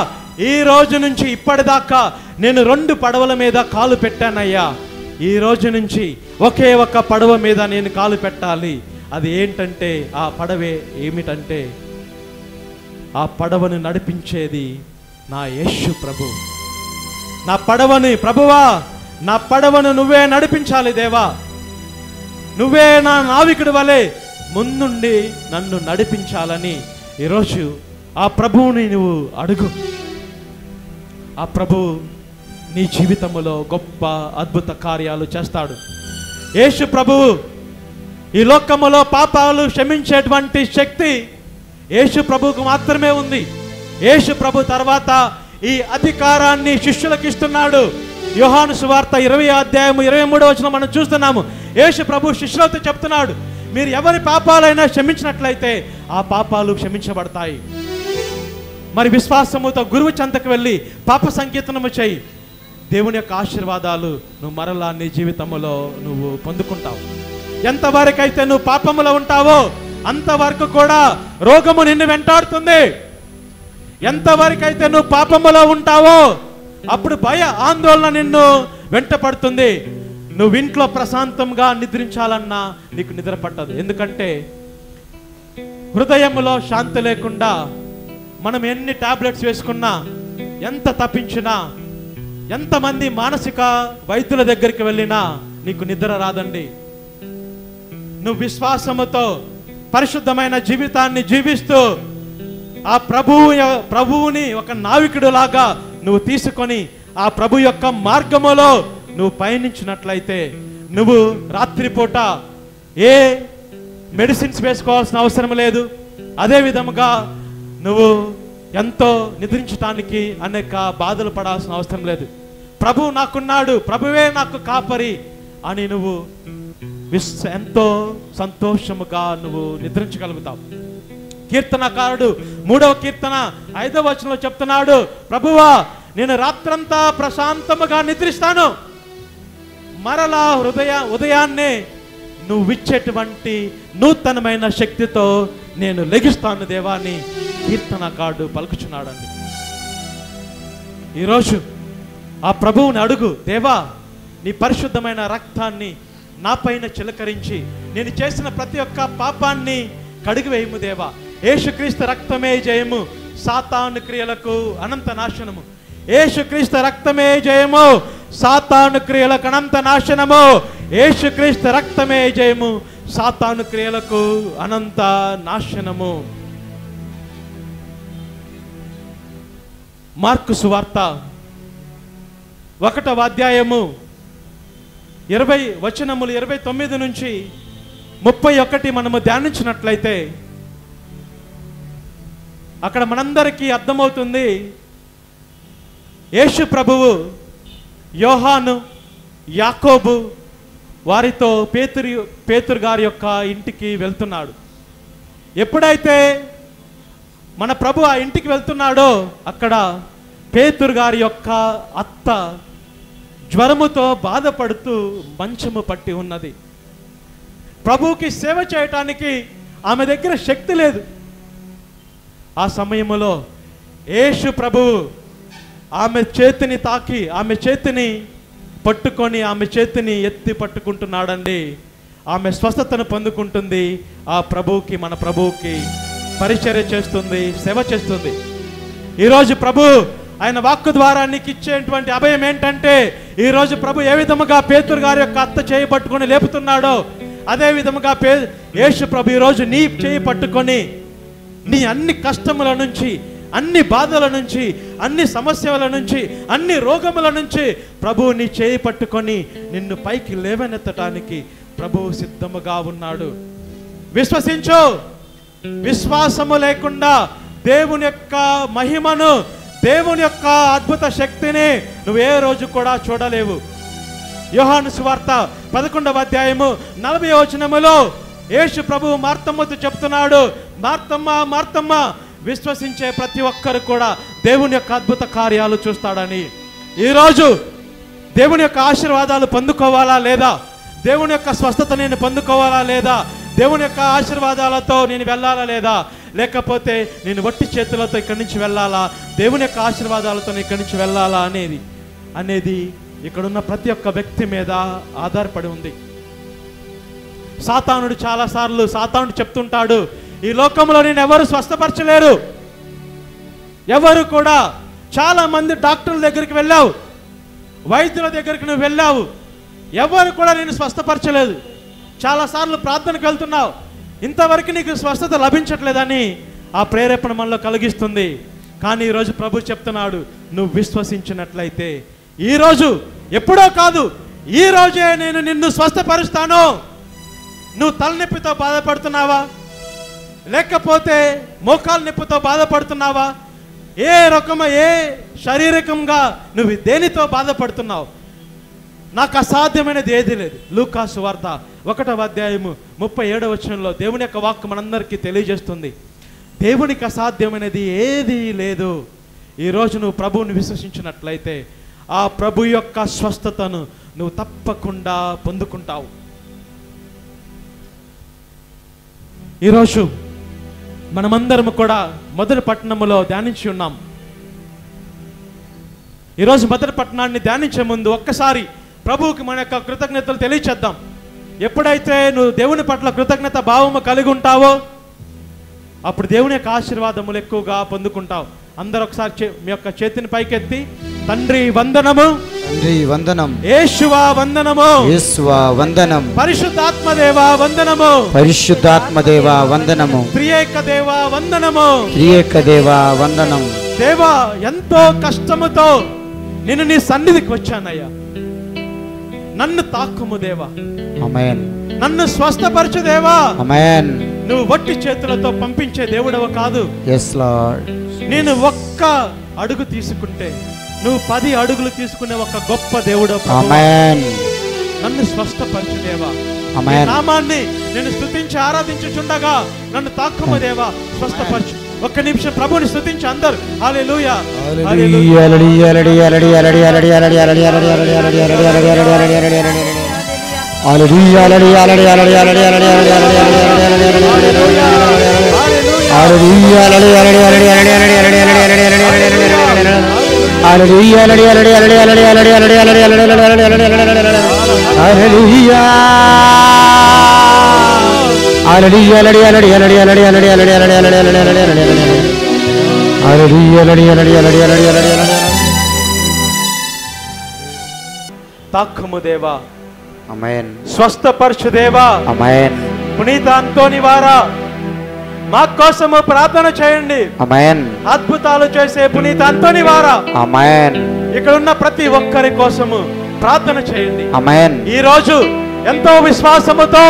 Speaker 2: ఈ రోజు నుంచి ఇప్పటిదాకా నేను 2 పడవల మీద కాలు పెట్టానయ్యా. ఈ రోజు నుంచి ఒకే ఒక పడవ మీద నేను కాలు పెట్టాలి. అది ఏంటంటే ఆ పడవే ఏమిటంటే ఆ పడవను నడిపించేది నా యేసు ప్రభు. నా పడవని ప్రభువా, నా పడవను నువ్వే నడిపించాలి దేవా. నువ్వే నా నావికుడి వలె ముందుండి నన్ను నడిపించాలని ఈరోజు ఆ ప్రభువుని నువ్వు అడుగు. ఆ ప్రభు నీ జీవితంలో గొప్ప అద్భుత కార్యాలు చేస్తాడు. యేసు ప్రభువు ఈ లోకములో పాపాలు క్షమించేటువంటి శక్తి యేసు ప్రభువుకు మాత్రమే ఉంది. యేసు ప్రభు తర్వాత ఈ అధికారాన్ని శిష్యులకు ఇస్తున్నాడు. యోహాను సువార్త 20వ అధ్యాయము 23వ వచనం మనం చూస్తున్నాము. యేసు ప్రభు శిష్యులతో చెప్తున్నాడు, మీరు ఎవరి పాపాలైనా క్షమించినట్లయితే ఆ పాపాలు క్షమించబడతాయి. మరి విశ్వాసముతో గురువు చెంతకు వెళ్ళి పాప సంకీర్తనము చేయి. దేవుని యొక్క ఆశీర్వాదాలు నువ్వు మరలా నీ జీవితంలో నువ్వు పొందుకుంటావు. ఎంతవరకైతే నువ్వు పాపములో ఉంటావో అంతవరకు కూడా రోగము నిన్ను వెంటాడుతుంది. ఎంతవరకైతే నువ్వు పాపములో ఉంటావో అప్పుడు భయ ఆందోళన నిన్ను వెంట పడుతుంది. నువ్వు ఇంట్లో ప్రశాంతంగా నిద్రించాలన్నా నీకు నిద్ర పట్టదు. ఎందుకంటే హృదయములో శాంతి లేకుండా మనం ఎన్ని టాబ్లెట్స్ వేసుకున్నా, ఎంత తప్పించినా, ఎంతమంది మానసిక వైద్యుల దగ్గరికి వెళ్ళినా నీకు నిద్ర రాదండి. నువ్వు విశ్వాసముతో పరిశుద్ధమైన జీవితాన్ని జీవిస్తూ ఆ ప్రభువుని ఒక నావికుడు లాగా నువ్వు తీసుకొని ఆ ప్రభు యొక్క మార్గములో నువ్వు పయనించినట్లయితే నువ్వు రాత్రిపూట ఏ మెడిసిన్స్ వేసుకోవాల్సిన అవసరం లేదు. అదే విధముగా నువ్వు ఎంతో నిద్రించడానికి అనేక బాధలు పడాల్సిన అవసరం లేదు. ప్రభువు నాకున్నాడు, ప్రభువే నాకు కాపరి అని నువ్వు ఎంతో సంతోషముగా నువ్వు నిద్రించగలుగుతావు. కీర్తనకారుడు 3వ కీర్తన 5వ వచనంలో చెప్తున్నాడు, ప్రభువా, నేను రాత్రంతా ప్రశాంతముగా నిద్రిస్తాను, మరలా ఉదయాన్నే నువ్వు ఇచ్చేటువంటి నూతనమైన శక్తితో నేను లెగిస్తాను దేవాన్ని కీర్తనకారుడు పలుకుచున్నాడండి. ఈరోజు ఆ ప్రభువుని అడుగు, దేవా, నీ పరిశుద్ధమైన రక్తాన్ని నా పైన చిలకరించి నేను చేసిన ప్రతి ఒక్క పాపాన్ని కడిగివేయము దేవా. యేసుక్రీస్తు రక్తమే జయము, సాతాను క్రియలకు అనంత నాశనము. యేసుక్రీస్తు రక్తమే జయము, సాతాను క్రియలకు అనంత నాశనము. యేసుక్రీస్తు రక్తమే జయము, సాతాను క్రియలకు అనంత నాశనము. మార్కు సువార్త 1వ అధ్యాయము 20 వచనములు 29 నుంచి 31 మనము ధ్యానించినట్లయితే అక్కడ మనందరికీ అర్థమవుతుంది, యేసు ప్రభువు యోహాను, యాకోబు వారితో పేతురు గారి యొక్క ఇంటికి వెళ్తున్నాడు. ఎప్పుడైతే మన ప్రభు ఆ ఇంటికి వెళ్తున్నాడో అక్కడ పేతురు గారి యొక్క అత్త జ్వరముతో బాధపడుతూ మంచము పట్టి ఉన్నది. ప్రభువుకి సేవ చేయటానికి ఆమె దగ్గర శక్తి లేదు. ఆ సమయంలో యేసు ప్రభువు ఆమె చేతిని తాకి ఆమె చేతిని పట్టుకొని ఆమె చేతిని ఎత్తి పట్టుకుంటున్నాడండి. ఆమె స్వస్థతను పొందుకుంటుంది. ఆ ప్రభువుకి మన ప్రభువుకి పరిచర్య చేస్తుంది, సేవ చేస్తుంది. ఈరోజు ప్రభు ఆయన వాక్కు ద్వారా నీకు ఇచ్చేటువంటి అభయం ఏంటంటే, ఈరోజు ప్రభు ఏ విధముగా పేతురు గారి యొక్క అత్త చేయి పట్టుకొని లేపుతున్నాడో అదే విధముగా యేసు ప్రభు ఈరోజు నీ చేయి పట్టుకొని నీ అన్ని కష్టముల నుంచి, అన్ని బాధల నుంచి, అన్ని సమస్యల నుంచి, అన్ని రోగముల నుంచి ప్రభువు నీ చేయి పట్టుకొని నిన్ను పైకి లేవనెత్తటానికి ప్రభువు సిద్ధముగా ఉన్నాడు. విశ్వసించు. విశ్వాసము లేకుండా దేవుని యొక్క మహిమను, దేవుని యొక్క అద్భుత శక్తిని నువ్వు ఏ రోజు కూడా చూడలేవు. యోహాను సువార్త 11వ అధ్యాయము 40వ వచనములో యేసు ప్రభువు మార్తమ్మతో చెప్తున్నాడు, మార్తమ్మ మార్తమ్మ, విశ్వసించే ప్రతి ఒక్కరు కూడా దేవుని యొక్క అద్భుత కార్యాలు చూస్తాడని. ఈరోజు దేవుని యొక్క ఆశీర్వాదాలు పొందుకోవాలా లేదా? దేవుని యొక్క స్వస్థత నేను పొందుకోవాలా లేదా? దేవుని యొక్క ఆశీర్వాదాలతో నేను వెళ్ళాలా లేదా? లేకపోతే నేను వట్టి చేతులతో ఇక్కడి నుంచి వెళ్ళాలా? దేవుని యొక్క ఆశీర్వాదాలతో ఇక్కడి నుంచి వెళ్ళాలా అనేది ఇక్కడున్న ప్రతి ఒక్క వ్యక్తి మీద ఆధారపడి ఉంది. సాతానుడు చాలాసార్లు చెప్తుంటాడు, ఈ లోకంలో నేను ఎవరు స్వస్థపరచలేరు. ఎవరు కూడా, చాలా మంది డాక్టర్ల దగ్గరికి వెళ్ళావు, వైద్యుల దగ్గరికి నువ్వు వెళ్ళావు, ఎవరు కూడా నేను స్వస్థపరచలేదు. చాలాసార్లు ప్రార్థనకు వెళ్తున్నావు, ఇంతవరకు నీకు స్వస్థత లభించట్లేదని ఆ ప్రేరేపణ మనలో కలిగిస్తుంది. కానీ ఈరోజు ప్రభు చెప్తున్నాడు, నువ్వు విశ్వసించినట్లయితే ఈరోజు, ఎప్పుడో కాదు, ఈ రోజే నేను నిన్ను స్వస్థపరుస్తాను. నువ్వు తలనొప్పితో బాధపడుతున్నావా? లేకపోతే మోకాలు నొప్పితో బాధపడుతున్నావా? ఏ శారీరకంగా నువ్వు దేనితో బాధపడుతున్నావు? నాకు అసాధ్యమైనది ఏది లేదు. లూకా సువార్త 1వ అధ్యాయము 37వ వచనంలో దేవుని యొక్క వాక్కు మనందరికీ తెలియజేస్తుంది, దేవునికి అసాధ్యమైనది ఏది లేదు. ఈరోజు నువ్వు ప్రభువుని విశ్వసించినట్లయితే ఆ ప్రభు యొక్క స్వస్థతను నువ్వు తప్పకుండా పొందుకుంటావు. ఈరోజు మనమందరం కూడా మొదటి పట్టణములో ధ్యానించి ఉన్నాం. ఈరోజు మొదటి పట్టణాన్ని ధ్యానించే ముందు ఒక్కసారి ప్రభువుకి మన యొక్క కృతజ్ఞతలు తెలియచేద్దాం. ఎప్పుడైతే నువ్వు దేవుని పట్ల కృతజ్ఞత భావము కలిగి ఉంటావో అప్పుడు దేవుని యొక్క ఆశీర్వాదములు ఎక్కువగా పొందుకుంటావు. అందరూ ఒకసారి మీ యొక్క చేతిని పైకెత్తి, తండ్రి వందనము,
Speaker 1: తండ్రి వందనం,
Speaker 2: యేసువా వందనము,
Speaker 1: యేసువా వందనం,
Speaker 2: పరిశుద్ధాత్మదేవా వందనము,
Speaker 1: పరిశుద్ధాత్మదేవా వందనము,
Speaker 2: త్రియేక దేవా వందనము,
Speaker 1: త్రియేక దేవా వందనం.
Speaker 2: దేవా, ఎంతో కష్టముతో నేను నీ సన్నిధికి వచ్చానయ్యా, నన్ను తాకుము దేవా,
Speaker 1: ఆమేన్.
Speaker 2: నన్ను స్వస్థపరచు దేవా,
Speaker 1: ఆమేన్.
Speaker 2: నువ్వు వట్టి చేతులతో పంపించే దేవుడవ కాదు.
Speaker 1: yes lord.
Speaker 2: నేను ఒక్క అడుగు తీసుకుంటే నువ్వు 10 అడుగులు తీసుకునే ఒక గొప్ప దేవుడవ.
Speaker 1: ఆమేన్.
Speaker 2: నన్ను స్వస్థపరచు దేవా,
Speaker 1: ఆమేన్.
Speaker 2: నామాన్ని నేను స్తుతించి ఆరాధించుచుండగా నన్ను తాకుము దేవా, స్వస్థపరచు. ఒక్క నిమిషం ప్రభుని స్తుతించి అందరూ హల్లెలూయా,
Speaker 1: హల్లెలూయా, హల్లెలూయా, హల్లెలూయా, హల్లెలూయా, హల్లెలూయా, హల్లెలూయా, హల్లెలూయా, హల్లెలూయా, హల్లెలూయా,
Speaker 2: తాకుము దేవా,
Speaker 1: ఆమేన్.
Speaker 2: స్వస్థపరచు దేవా,
Speaker 1: ఆమేన్.
Speaker 2: పునీత అంతోని వారా మా కోసము ప్రార్థన చేయండి.
Speaker 1: ఆమేన్.
Speaker 2: అద్భుతాలు చేసే పునీత అంతోని వారా,
Speaker 1: ఆమేన్.
Speaker 2: ఇక్కడ ఉన్న ప్రతి ఒక్కరి కోసము ప్రార్థన చేయండి.
Speaker 1: ఆమేన్.
Speaker 2: ఈ రోజు ఎంతో విశ్వాసముతో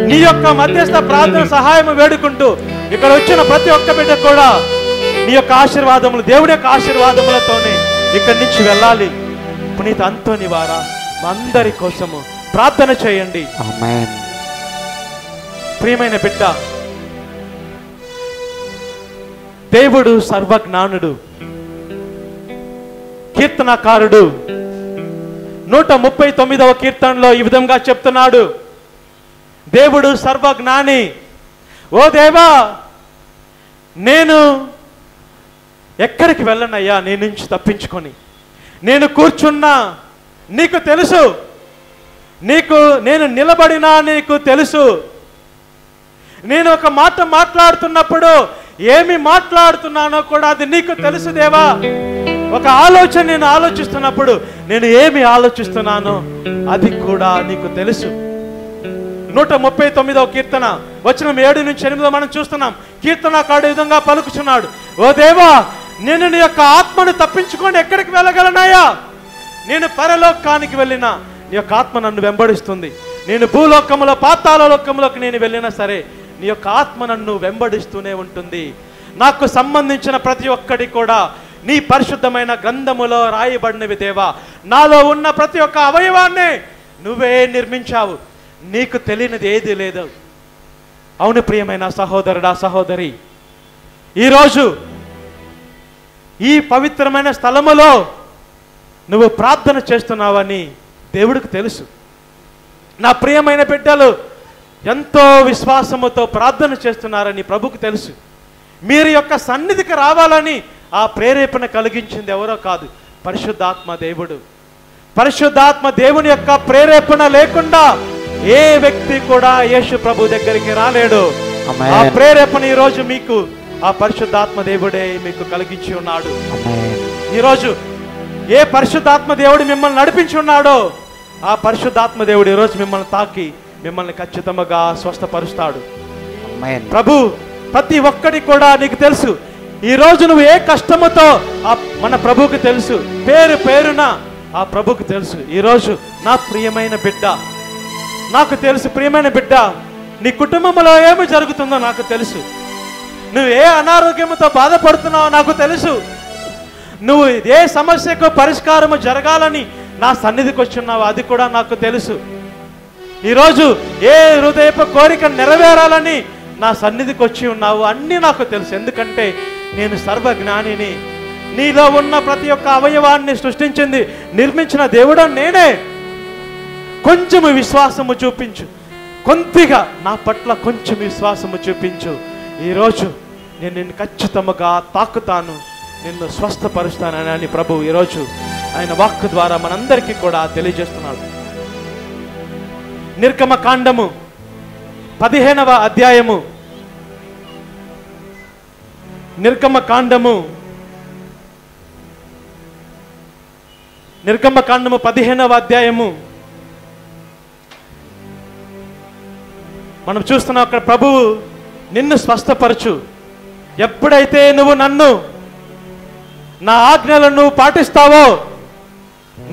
Speaker 2: నీ యొక్క మధ్యస్థ ప్రార్థన సహాయం వేడుకుంటూ ఇక్కడ వచ్చిన ప్రతి ఒక్క బిడ్డ కూడా నీ యొక్క ఆశీర్వాదములు, దేవుడి యొక్క ఆశీర్వాదములతోనే ఇక్కడి నుంచి వెళ్ళాలి. పునీత అంతోని వారా మా అందరి కోసము ప్రార్థన చేయండి.
Speaker 1: ఆమేన్.
Speaker 2: ప్రియమైన బిడ్డ, దేవుడు సర్వజ్ఞానుడు. కీర్తనకారుడు 139వ కీర్తనలో ఈ విధంగా చెప్తున్నాడు, దేవుడు సర్వజ్ఞాని. ఓ దేవా, నేను ఎక్కడికి వెళ్ళనయ్యా నీ నుంచి తప్పించుకొని? నేను కూర్చున్నా నీకు తెలుసు, నేను నిలబడినా నీకు తెలుసు. నేను ఒక మాట మాట్లాడుతున్నప్పుడు ఏమి మాట్లాడుతున్నానో కూడా అది నీకు తెలుసు దేవా. ఒక ఆలోచన నేను ఆలోచిస్తున్నప్పుడు నేను ఏమి ఆలోచిస్తున్నానో అది కూడా నీకు తెలుసు. 139వ కీర్తన వచనం 7 నుంచి 8 మనం చూస్తున్నాం. కీర్తనకారుడు ఈ విధంగా పలుకుచున్నాడు, ఓ దేవా, నేను నీ యొక్క ఆత్మను తప్పించుకొని ఎక్కడికి వెళ్ళగలనయ్యా? నేను పరలోకానికి వెళ్ళినా నీ యొక్క ఆత్మ నన్ను వెంబడిస్తుంది. నేను భూలోకములో పాతాళ లోకములోకి నేను వెళ్ళినా సరే నీ యొక్క ఆత్మ నన్ను వెంబడిస్తూనే ఉంటుంది. నాకు సంబంధించిన ప్రతి ఒక్కటి కూడా నీ పరిశుద్ధమైన గ్రంథములో రాయబడినవి దేవా. నాలో ఉన్న ప్రతి ఒక్క అవయవాన్ని నువ్వే నిర్మించావు, నీకు తెలియనిది ఏది లేదు. అవును ప్రియమైన సహోదరుడా, సహోదరి, ఈరోజు ఈ పవిత్రమైన స్థలములో నువ్వు ప్రార్థన చేస్తున్నావని దేవుడికి తెలుసు. నా ప్రియమైన బిడ్డలు ఎంతో విశ్వాసముతో ప్రార్థన చేస్తున్నారని ప్రభుకు తెలుసు. మీరు యొక్క సన్నిధికి రావాలని ఆ ప్రేరేపణ కలిగించింది ఎవరో కాదు, పరిశుద్ధాత్మ దేవుడు. పరిశుద్ధాత్మ దేవుని యొక్క ప్రేరేపణ లేకుండా ఏ వ్యక్తి కూడా యేసు ప్రభు దగ్గరికి రాలేడు. ఆ ప్రేరేపణ ఈరోజు మీకు ఆ పరిశుద్ధాత్మ దేవుడే మీకు కలిగించి ఉన్నాడు. ఈరోజు ఏ పరిశుద్ధాత్మ దేవుడు మిమ్మల్ని నడిపించి ఉన్నాడో ఆ పరిశుద్ధాత్మ దేవుడు ఈరోజు మిమ్మల్ని తాకి మిమ్మల్ని ఖచ్చితంగా స్వస్థపరుస్తాడు. ప్రభు ప్రతి ఒక్కటి కూడా నీకు తెలుసు. ఈరోజు నువ్వు ఏ కష్టముతో మన ప్రభువుకి తెలుసు, పేరు పేరున ఆ ప్రభువుకి తెలుసు. ఈరోజు నా ప్రియమైన బిడ్డ, నాకు తెలుసు ప్రియమైన బిడ్డ, నీ కుటుంబంలో ఏమి జరుగుతుందో నాకు తెలుసు. నువ్వు ఏ అనారోగ్యంతో బాధపడుతున్నావో నాకు తెలుసు. నువ్వు ఏ సమస్యకు పరిష్కారము జరగాలని నా సన్నిధికి వచ్చున్నావు అది కూడా నాకు తెలుసు. ఈరోజు ఏ హృదయపు కోరిక నెరవేరాలని నా సన్నిధికి వచ్చి ఉన్నావు అన్నీ నాకు తెలుసు. ఎందుకంటే నేను సర్వజ్ఞానిని. నీలో ఉన్న ప్రతి ఒక్క అవయవాన్ని సృష్టించింది, నిర్మించిన దేవుడు నేనే. కొంచెము విశ్వాసము చూపించు, కొద్దిగా నా పట్ల కొంచెం విశ్వాసము చూపించు. ఈరోజు నేను నిన్ను ఖచ్చితంగా తాకుతాను, నిన్ను స్వస్థపరుస్తానని ప్రభు ఈరోజు ఆయన వాక్కు ద్వారా మనందరికీ కూడా తెలియజేస్తున్నాడు. నిర్గమకాండము 15వ అధ్యాయము, నిర్గమకాండము 15వ అధ్యాయము మనం చూస్తున్నాం. అక్కడ ప్రభువు నిన్ను స్వస్థపరచు. ఎప్పుడైతే నువ్వు నా ఆజ్ఞలను పాటిస్తావో,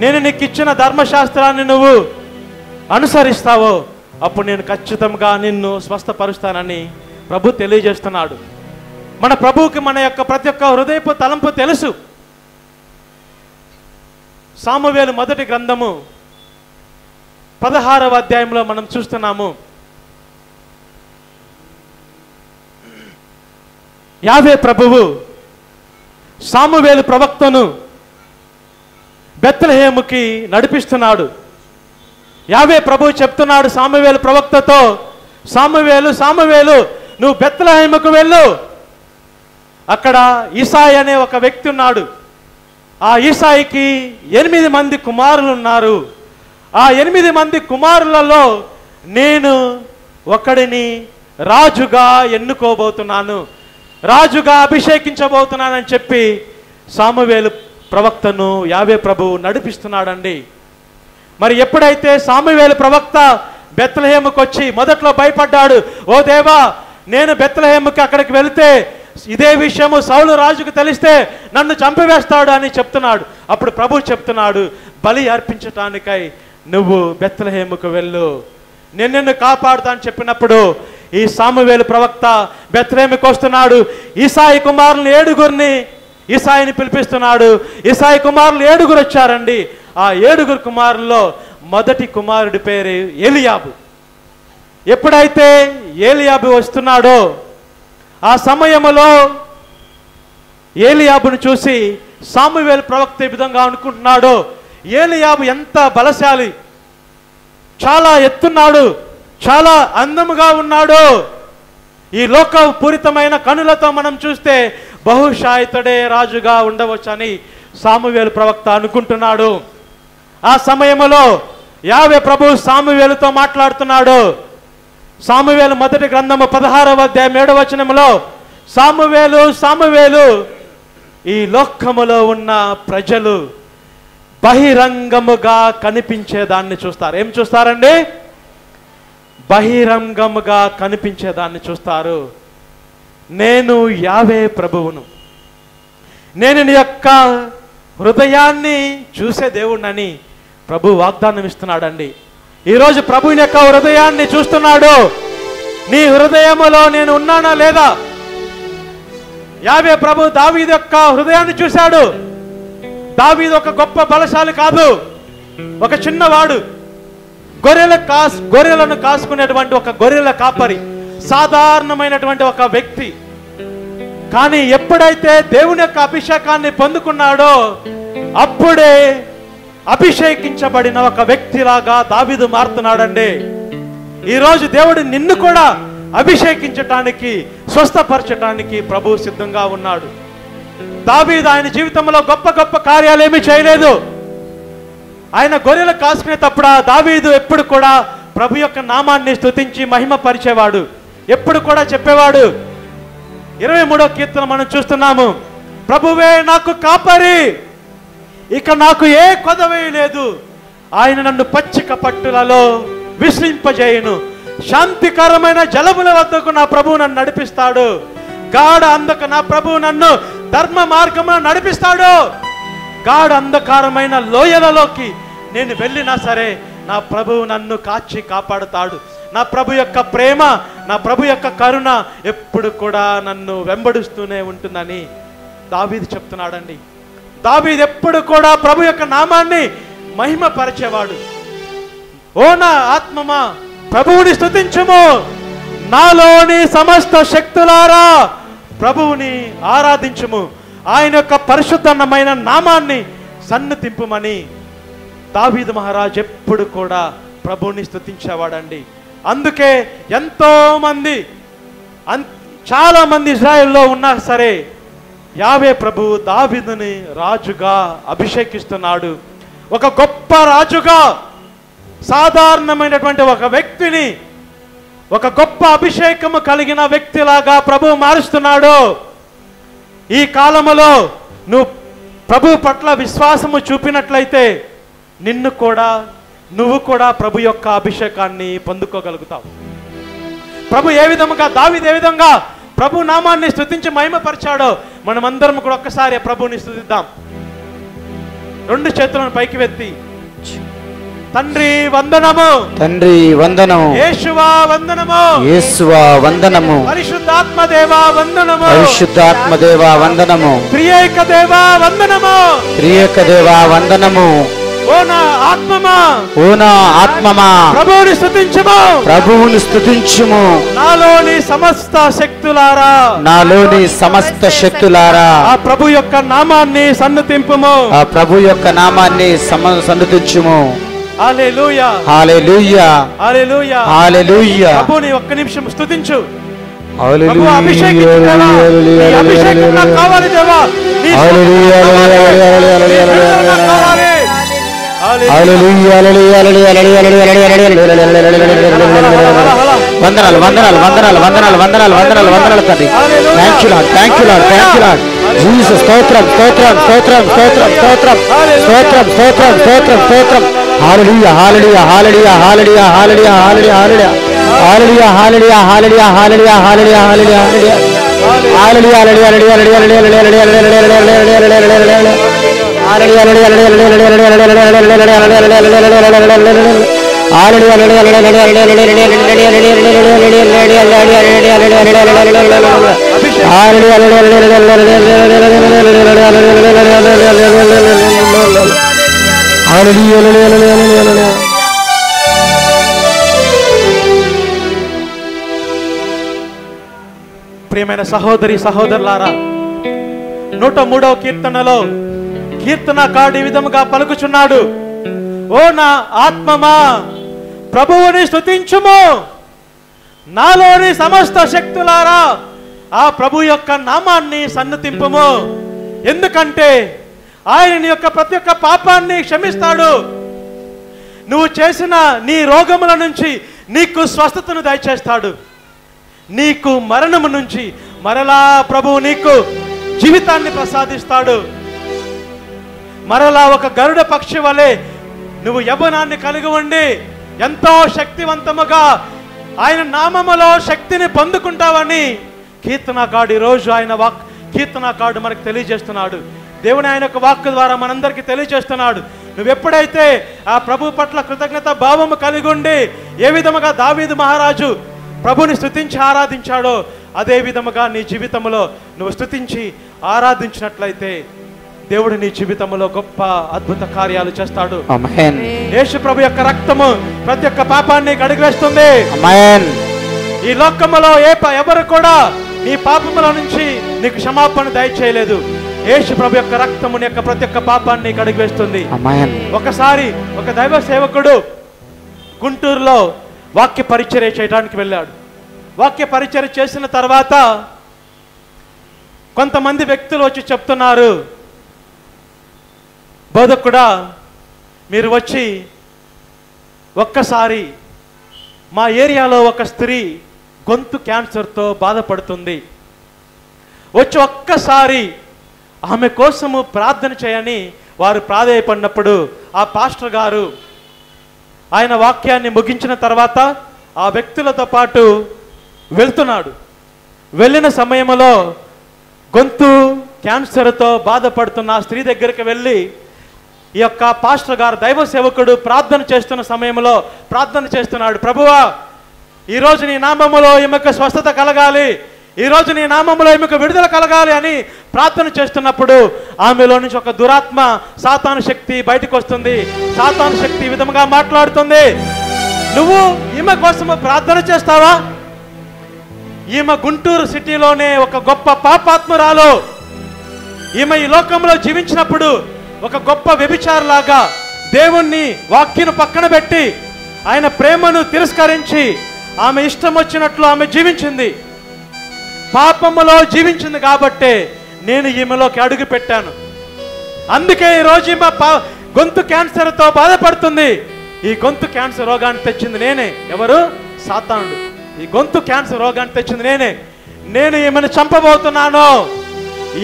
Speaker 2: నేను నీకు ఇచ్చిన ధర్మశాస్త్రాన్ని నువ్వు అనుసరిస్తావో, అప్పుడు నేను ఖచ్చితంగా నిన్ను స్వస్థపరుస్తానని ప్రభు తెలియజేస్తున్నాడు. మన ప్రభువుకి మన యొక్క ప్రతి ఒక్క హృదయపు తలంపు తెలుసు. సామువేలు మొదటి గ్రంథము 16వ అధ్యాయంలో మనం చూస్తున్నాము. యావే ప్రభువు సామువేలు ప్రవక్తను బెత్లెహేముకి నడిపిస్తున్నాడు. యావే ప్రభువు చెప్తున్నాడు సామువేలు ప్రవక్తతో, సామువేలు సామువేలు నువ్వు బెత్లెహేముకు వెళ్ళు. అక్కడ ఈసాయి అనే ఒక వ్యక్తి ఉన్నాడు. ఆ ఈసాయికి 8 మంది కుమారులు ఉన్నారు. ఆ 8 మంది కుమారులలో నేను ఒకడిని రాజుగా ఎన్నుకోబోతున్నాను, రాజుగా అభిషేకించబోతున్నానని చెప్పి సామువేలు ప్రవక్తను యావే ప్రభువు నడిపిస్తున్నాడండి. మరి ఎప్పుడైతే సామువేలు ప్రవక్త బెత్లెహేముకు వచ్చి మొదట్లో భయపడ్డాడు, ఓ దేవా, నేను బెత్లెహేముకి అక్కడికి వెళితే ఇదే విషయము సౌలు రాజుకు తెలిస్తే నన్ను చంపివేస్తాడు అని చెప్తున్నాడు. అప్పుడు ప్రభు చెప్తున్నాడు, బలి అర్పించటానికై నువ్వు బెత్లెహేముకు వెళ్ళు, నేను నిన్ను కాపాడుతా అని చెప్పినప్పుడు ఈ సామువేలు ప్రవక్త బెత్లెహేముకు వస్తున్నాడు. ఈసాయి కుమారులను 7 ఈసాయిని పిలిపిస్తున్నాడు. ఈసాయి కుమారులు 7 వచ్చారండి. ఆ 7 కుమారుల్లో మొదటి కుమారుడి పేరు ఏలియాబు. ఎప్పుడైతే ఏలియాబు వస్తున్నాడో ఆ సమయంలో ఏలీయాబును చూసి సామువేలు ప్రవక్త ఈ విధంగా అనుకుంటున్నాడు, ఏలీయాబు ఎంత బలశాలి, చాలా ఎత్తున్నాడు, చాలా అందముగా ఉన్నాడు, ఈ లోక పూరితమైన కనులతో మనం చూస్తే బహుశా ఇతడే రాజుగా ఉండవచ్చని సామువేలు ప్రవక్త అనుకుంటున్నాడు. ఆ సమయంలో యావే ప్రభు సామువేలుతో మాట్లాడుతున్నాడు. సామువేలు మొదటి గ్రంథము 16వ అధ్యాయం 7వ వచనములో, సామువేలు సామువేలు, ఈ లోకములో ఉన్న ప్రజలు బహిరంగముగా కనిపించేదాన్ని చూస్తారు. ఏం చూస్తారండి? బహిరంగముగా కనిపించేదాన్ని చూస్తారు. నేను యావే ప్రభువును, నేను నీ యొక్క హృదయాన్ని చూసే దేవుణ్ణని ప్రభు వాగ్దానం ఇస్తున్నాడండి. ఈరోజు ప్రభుని యొక్క హృదయాన్ని చూస్తున్నాడు. నీ హృదయములో నేను ఉన్నానా లేదా? యావే ప్రభు దావీదు యొక్క హృదయాన్ని చూశాడు. దావీదు ఒక గొప్ప బలశాలి కాదు, ఒక చిన్నవాడు, గొర్రెలను కాసుకునేటువంటి ఒక గొర్రెల కాపరి, సాధారణమైనటువంటి ఒక వ్యక్తి. కానీ ఎప్పుడైతే దేవుని యొక్క అభిషేకాన్ని పొందుకున్నాడో అప్పుడే అభిషేకించబడిన ఒక వ్యక్తిలాగా దావీదు మారుతున్నాడండి. ఈరోజు దేవుడు నిన్ను కూడా అభిషేకించటానికి, స్వస్థపరచటానికి ప్రభు సిద్ధంగా ఉన్నాడు. దావీదు ఆయన జీవితంలో గొప్ప గొప్ప కార్యాలు ఏమీ చేయలేదు. ఆయన గొర్రెలు కాసుకునేటప్పుడు దావీదు ఎప్పుడు కూడా ప్రభు యొక్క నామాన్ని స్తుతించి మహిమ పరిచేవాడు. ఎప్పుడు కూడా చెప్పేవాడు. 23వ కీర్తన మనం చూస్తున్నాము, ప్రభువే నాకు కాపరి, ఇక నాకు ఏ కొదవే లేదు, ఆయన నన్ను పచ్చిక పట్టులలో విశ్రింపజేయును, శాంతికరమైన జలముల వద్దకు నా ప్రభువు నన్ను నడిపిస్తాడు, గాఢ అందక నా ప్రభువు నన్ను ధర్మ మార్గమున నడిపిస్తాడు, గాఢ అంధకారమైన లోయలలోకి నేను వెళ్ళినా సరే నా ప్రభువు నన్ను కాచి కాపాడుతాడు. నా ప్రభు యొక్క ప్రేమ, నా ప్రభు యొక్క కరుణ ఎప్పుడు కూడా నన్ను వెంబడిస్తూనే ఉంటుందని దావీదు చెప్తున్నాడండి. దావీదు ఎప్పుడు కూడా ప్రభు యొక్క నామాన్ని మహిమపరిచేవాడు. ఓ నా ఆత్మమా ప్రభువుని స్తుతించుము, నాలోని సమస్త శక్తులారా ప్రభువుని ఆరాధించుము, ఆయన యొక్క పరిశుద్ధమైన నామాన్ని సన్నుతింపుమని దావీదు మహారాజు ఎప్పుడు కూడా ప్రభువుని స్తుతించేవాడండి. అందుకే ఎంతో మంది, చాలా మంది ఇజ్రాయెల్లో ఉన్నా సరే యావే ప్రభు దావీదుని రాజుగా అభిషేకిస్తున్నాడు. ఒక గొప్ప రాజుగా, సాధారణమైనటువంటి ఒక వ్యక్తిని ఒక గొప్ప అభిషేకము కలిగిన వ్యక్తిలాగా ప్రభు మారుస్తున్నాడు. ఈ కాలములో నువ్వు ప్రభు పట్ల విశ్వాసము చూపినట్లయితే నువ్వు కూడా ప్రభు యొక్క అభిషేకాన్ని పొందుకోగలుగుతావు. ప్రభు ఏ విధముగా, దావీదు ఏ విధంగా ప్రభు నామాన్ని స్తుతించి మహిమపరిచాడో మనమందరం కూడా ఒక్కసారి ప్రభుని స్తుతిద్దాం. 2 చేతులను పైకి ఎత్తి, తండ్రి వందనము,
Speaker 1: తండ్రి వందనము,
Speaker 2: యేషువా వందనము,
Speaker 1: యేసువా వందనము,
Speaker 2: పరిశుద్ధాత్మ దేవా వందనము,
Speaker 1: పరిశుద్ధాత్మ దేవా వందనము,
Speaker 2: త్రియేక దేవా వందనము,
Speaker 1: త్రియేక దేవా వందనము.
Speaker 2: ఓ నా ఆత్మమా,
Speaker 1: ఓ నా ఆత్మమా
Speaker 2: ప్రభువుని స్తుతించుము,
Speaker 1: ప్రభువుని స్తుతించుము,
Speaker 2: నాలోని సమస్త శక్తులారా,
Speaker 1: నాలోని సమస్త శక్తులారా
Speaker 2: ఆ ప్రభు యొక్క నామాన్ని సన్నుతింపుము,
Speaker 1: ఆ ప్రభు యొక్క నామాన్ని సన్నుతించుము.
Speaker 2: హల్లెలూయా,
Speaker 1: హల్లెలూయా,
Speaker 2: హల్లెలూయా,
Speaker 1: హల్లెలూయా.
Speaker 2: ప్రభువుని ఒక్క నిమిషం స్తుతించు.
Speaker 1: హల్లెలూయా,
Speaker 2: ప్రభు అభిషేకించు దేవా, నీ అభిషేకం నాకు కావాలి దేవా, నీ
Speaker 1: హల్లెలూయా,
Speaker 2: స్వస్థత నాకు కావాలి.
Speaker 1: హల్లెలూయా, హల్లెలూయా, వందనాలు వందనాలు వందనాలు వందనాలు వందనాలు వందనాలు వందనాలు తండ్రి. Thank you lord, thank you lord, thank you lord Jesus. స్తోత్రం స్తోత్రం స్తోత్రం స్తోత్రం స్తోత్రం స్తోత్రం స్తోత్రం స్తోత్రం స్తోత్రం. హల్లెలూయా, హల్లెలూయా, హల్లెలూయా, హల్లెలూయా, హల్లెలూయా, హల్లెలూయా, హల్లెలూయా, హల్లెలూయా, హల్లెలూయా, హల్లెలూయా, హల్లెలూయా, హల్లెలూయా, హల్లెలూయా, హల్లెలూయా,
Speaker 2: ప్రియమైన సహోదరి సహోదరులారా, 103వ కీర్తనలో కీర్తనకారుడు ఈ విధముగా పలుకుచున్నాడు, ఓ నా ఆత్మమా ప్రభువుని స్తుతించుము, నాలోని సమస్త శక్తులారా ఆ ప్రభు యొక్క నామాన్ని సన్నతింపుము. ఎందుకంటే ఆయన నీ యొక్క ప్రతి ఒక్క పాపాన్ని క్షమిస్తాడు. నువ్వు చేసిన నీ రోగముల నుంచి నీకు స్వస్థతను దయచేస్తాడు. నీకు మరణము నుంచి మరలా ప్రభువు నీకు జీవితాన్ని ప్రసాదిస్తాడు. మరలా ఒక గరుడ పక్షి వలె నువ్వు యవ్వనాన్ని కలిగి ఉండి ఎంతో శక్తివంతముగా ఆయన నామములో శక్తిని పొందుకుంటావని కీర్తనకారుడు ఈరోజు కీర్తనకారుడు మనకు తెలియజేస్తున్నాడు. దేవుని ఆయన యొక్క వాక్కు ద్వారా మనందరికీ తెలియజేస్తున్నాడు. నువ్వు ఎప్పుడైతే ఆ ప్రభు పట్ల కృతజ్ఞత భావము కలిగి ఉండి ఏ విధముగా దావీదు మహారాజు ప్రభుని స్తుతించి ఆరాధించాడో అదే విధముగా నీ జీవితంలో నువ్వు స్తుతించి ఆరాధించినట్లయితే దేవుడు నీ జీవితంలో గొప్ప అద్భుత కార్యాలు చేస్తాడు.
Speaker 1: ఆమేన్.
Speaker 2: యేసు ప్రభు యొక్క రక్తము ప్రతి ఒక్క పాపాన్ని కడిగివేస్తుంది.
Speaker 1: ఆమేన్.
Speaker 2: ఈ లోకములో ఎవరు కూడా నీ పాపముల నుంచి నీకు క్షమాపణ దయచేయలేదు. యేసు ప్రభు యొక్క రక్తము నీ యొక్క ప్రతి ఒక్క పాపాన్ని కడిగివేస్తుంది.
Speaker 1: ఆమేన్.
Speaker 2: ఒకసారి ఒక దైవ సేవకుడు గుంటూరులో వాక్య పరిచర్య చేయడానికి వెళ్ళాడు. వాక్య పరిచర్య చేసిన తర్వాత కొంతమంది వ్యక్తులు వచ్చి చెప్తున్నారు, బోధకుడా మీరు వచ్చి ఒక్కసారి మా ఏరియాలో ఒక స్త్రీ గొంతు క్యాన్సర్తో బాధపడుతుంది, వచ్చి ఒక్కసారి ఆమె కోసము ప్రార్థన చేయని వారు ప్రాధేయపడినప్పుడు ఆ పాస్టర్ గారు ఆయన వాక్యాన్ని ముగించిన తర్వాత ఆ వ్యక్తులతో పాటు వెళ్తున్నాడు. వెళ్ళిన సమయంలో గొంతు క్యాన్సర్తో బాధపడుతున్న ఆ స్త్రీ దగ్గరికి వెళ్ళి ఈ యొక్క పాస్టర్ గారు దైవ సేవకుడు ప్రార్థన చేస్తున్న సమయంలో ప్రార్థన చేస్తున్నాడు, ప్రభువా ఈరోజు నీ నామములో ఈమెకు స్వస్థత కలగాలి, ఈరోజు నీ నామములో ఈమెకు విడుదల కలగాలి అని ప్రార్థన చేస్తున్నప్పుడు ఆమెలో నుంచి ఒక దురాత్మ సాతాను శక్తి బయటకు వస్తుంది. సాతాను శక్తి ఈ విధంగా మాట్లాడుతుంది, నువ్వు ఈమె కోసము ప్రార్థన చేస్తావా? ఈమె గుంటూరు సిటీలోనే ఒక గొప్ప పాపాత్మురాలు. ఈమె ఈ లోకంలో జీవించినప్పుడు ఒక గొప్ప వ్యభిచారులాగా దేవుణ్ణి వాక్యను పక్కన పెట్టి ఆయన ప్రేమను తిరస్కరించి ఆమె ఇష్టం వచ్చినట్లు ఆమె జీవించింది, పాపములో జీవించింది. కాబట్టే నేను ఈమెలోకి అడుగు పెట్టాను. అందుకే ఈరోజు ఈమె గొంతు క్యాన్సర్తో బాధపడుతుంది. ఈ గొంతు క్యాన్సర్ రోగాన్ని తెచ్చింది నేనే. ఎవరు? సాతానుడు. ఈ గొంతు క్యాన్సర్ రోగాన్ని తెచ్చింది నేనే. నేను ఈమెను చంపబోతున్నాను.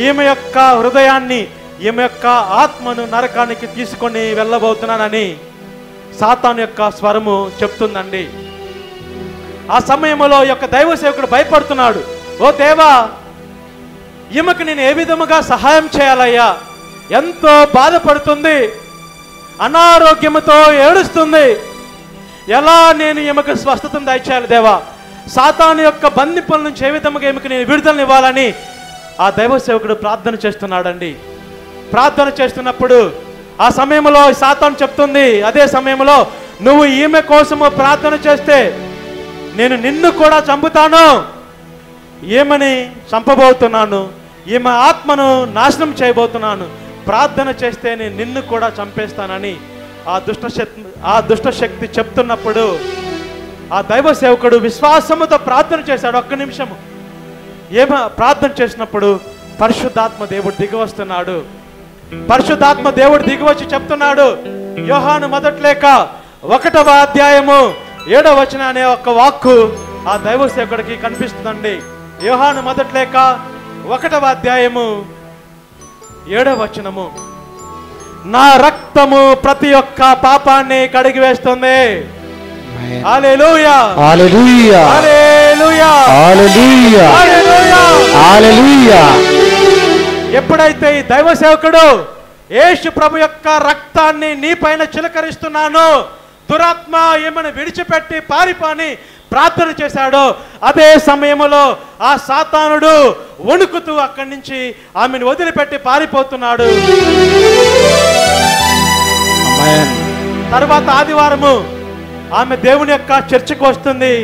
Speaker 2: ఈమె యొక్క హృదయాన్ని, ఈమె యొక్క ఆత్మను నరకానికి తీసుకొని వెళ్ళబోతున్నానని సాతాను యొక్క స్వరము చెప్తుందండి. ఆ సమయంలో ఈ యొక్క దైవ సేవకుడు భయపడుతున్నాడు, ఓ దేవా ఈమెకు నేను ఏ విధముగా సహాయం చేయాలయ్యా? ఎంతో బాధపడుతుంది, అనారోగ్యముతో ఏడుస్తుంది, ఎలా నేను ఈమెకు స్వస్థతను దయచేయాలి దేవా? సాతాను యొక్క బంధింపుల నుంచి ఏ విధముగా ఈమెకు నేను విడుదలనివ్వాలని ఆ దైవ సేవకుడు ప్రార్థన చేస్తున్నాడండి. ప్రార్థన చేస్తున్నప్పుడు ఆ సమయంలో సాతాను చెప్తుంది, అదే సమయంలో నువ్వు ఈమె కోసము ప్రార్థన చేస్తే నేను నిన్ను కూడా చంపుతాను, ఈమెని చంపబోతున్నాను, ఈమె ఆత్మను నాశనం చేయబోతున్నాను, ప్రార్థన చేస్తే నేను నిన్ను కూడా చంపేస్తానని ఆ దుష్టశక్తి చెప్తున్నప్పుడు ఆ దైవ సేవకుడు విశ్వాసముతో ప్రార్థన చేశాడు. ఒక్క నిమిషము ప్రార్థన చేసినప్పుడు పరిశుద్ధాత్మ దేవుడు దిగి వస్తున్నాడు. పరిశుద్ధాత్మ దేవుడు దిగి వచ్చి చెప్తున్నాడు, యోహాను మొదటి లేఖ 1వ అధ్యాయము 7వ వచనం అనే ఒక వాక్కు ఆ దైవ సేవకుడికి కనిపిస్తుందండి. యోహాను మొదటి లేఖ 1వ అధ్యాయము 7వ వచనము, నా రక్తము ప్రతి ఒక్క పాపాన్ని కడిగి వేస్తుంది. హల్లెలూయా,
Speaker 1: హల్లెలూయా,
Speaker 2: హల్లెలూయా,
Speaker 1: హల్లెలూయా, హల్లెలూయా.
Speaker 2: ఎప్పుడైతే ఈ దైవ సేవకుడు యేసు ప్రభు యొక్క రక్తాన్ని నీ పైన చిలకరిస్తున్నాను, దురాత్మ ఏమని విడిచిపెట్టి పారిపోని ప్రార్థన చేశాడో అదే సమయంలో ఆ సాతానుడు వణుకుతూ అక్కడి నుంచి ఆమెను వదిలిపెట్టి పారిపోతున్నాడు. తర్వాత ఆదివారము ఆమె దేవుని యొక్క చర్చికి వస్తుంది.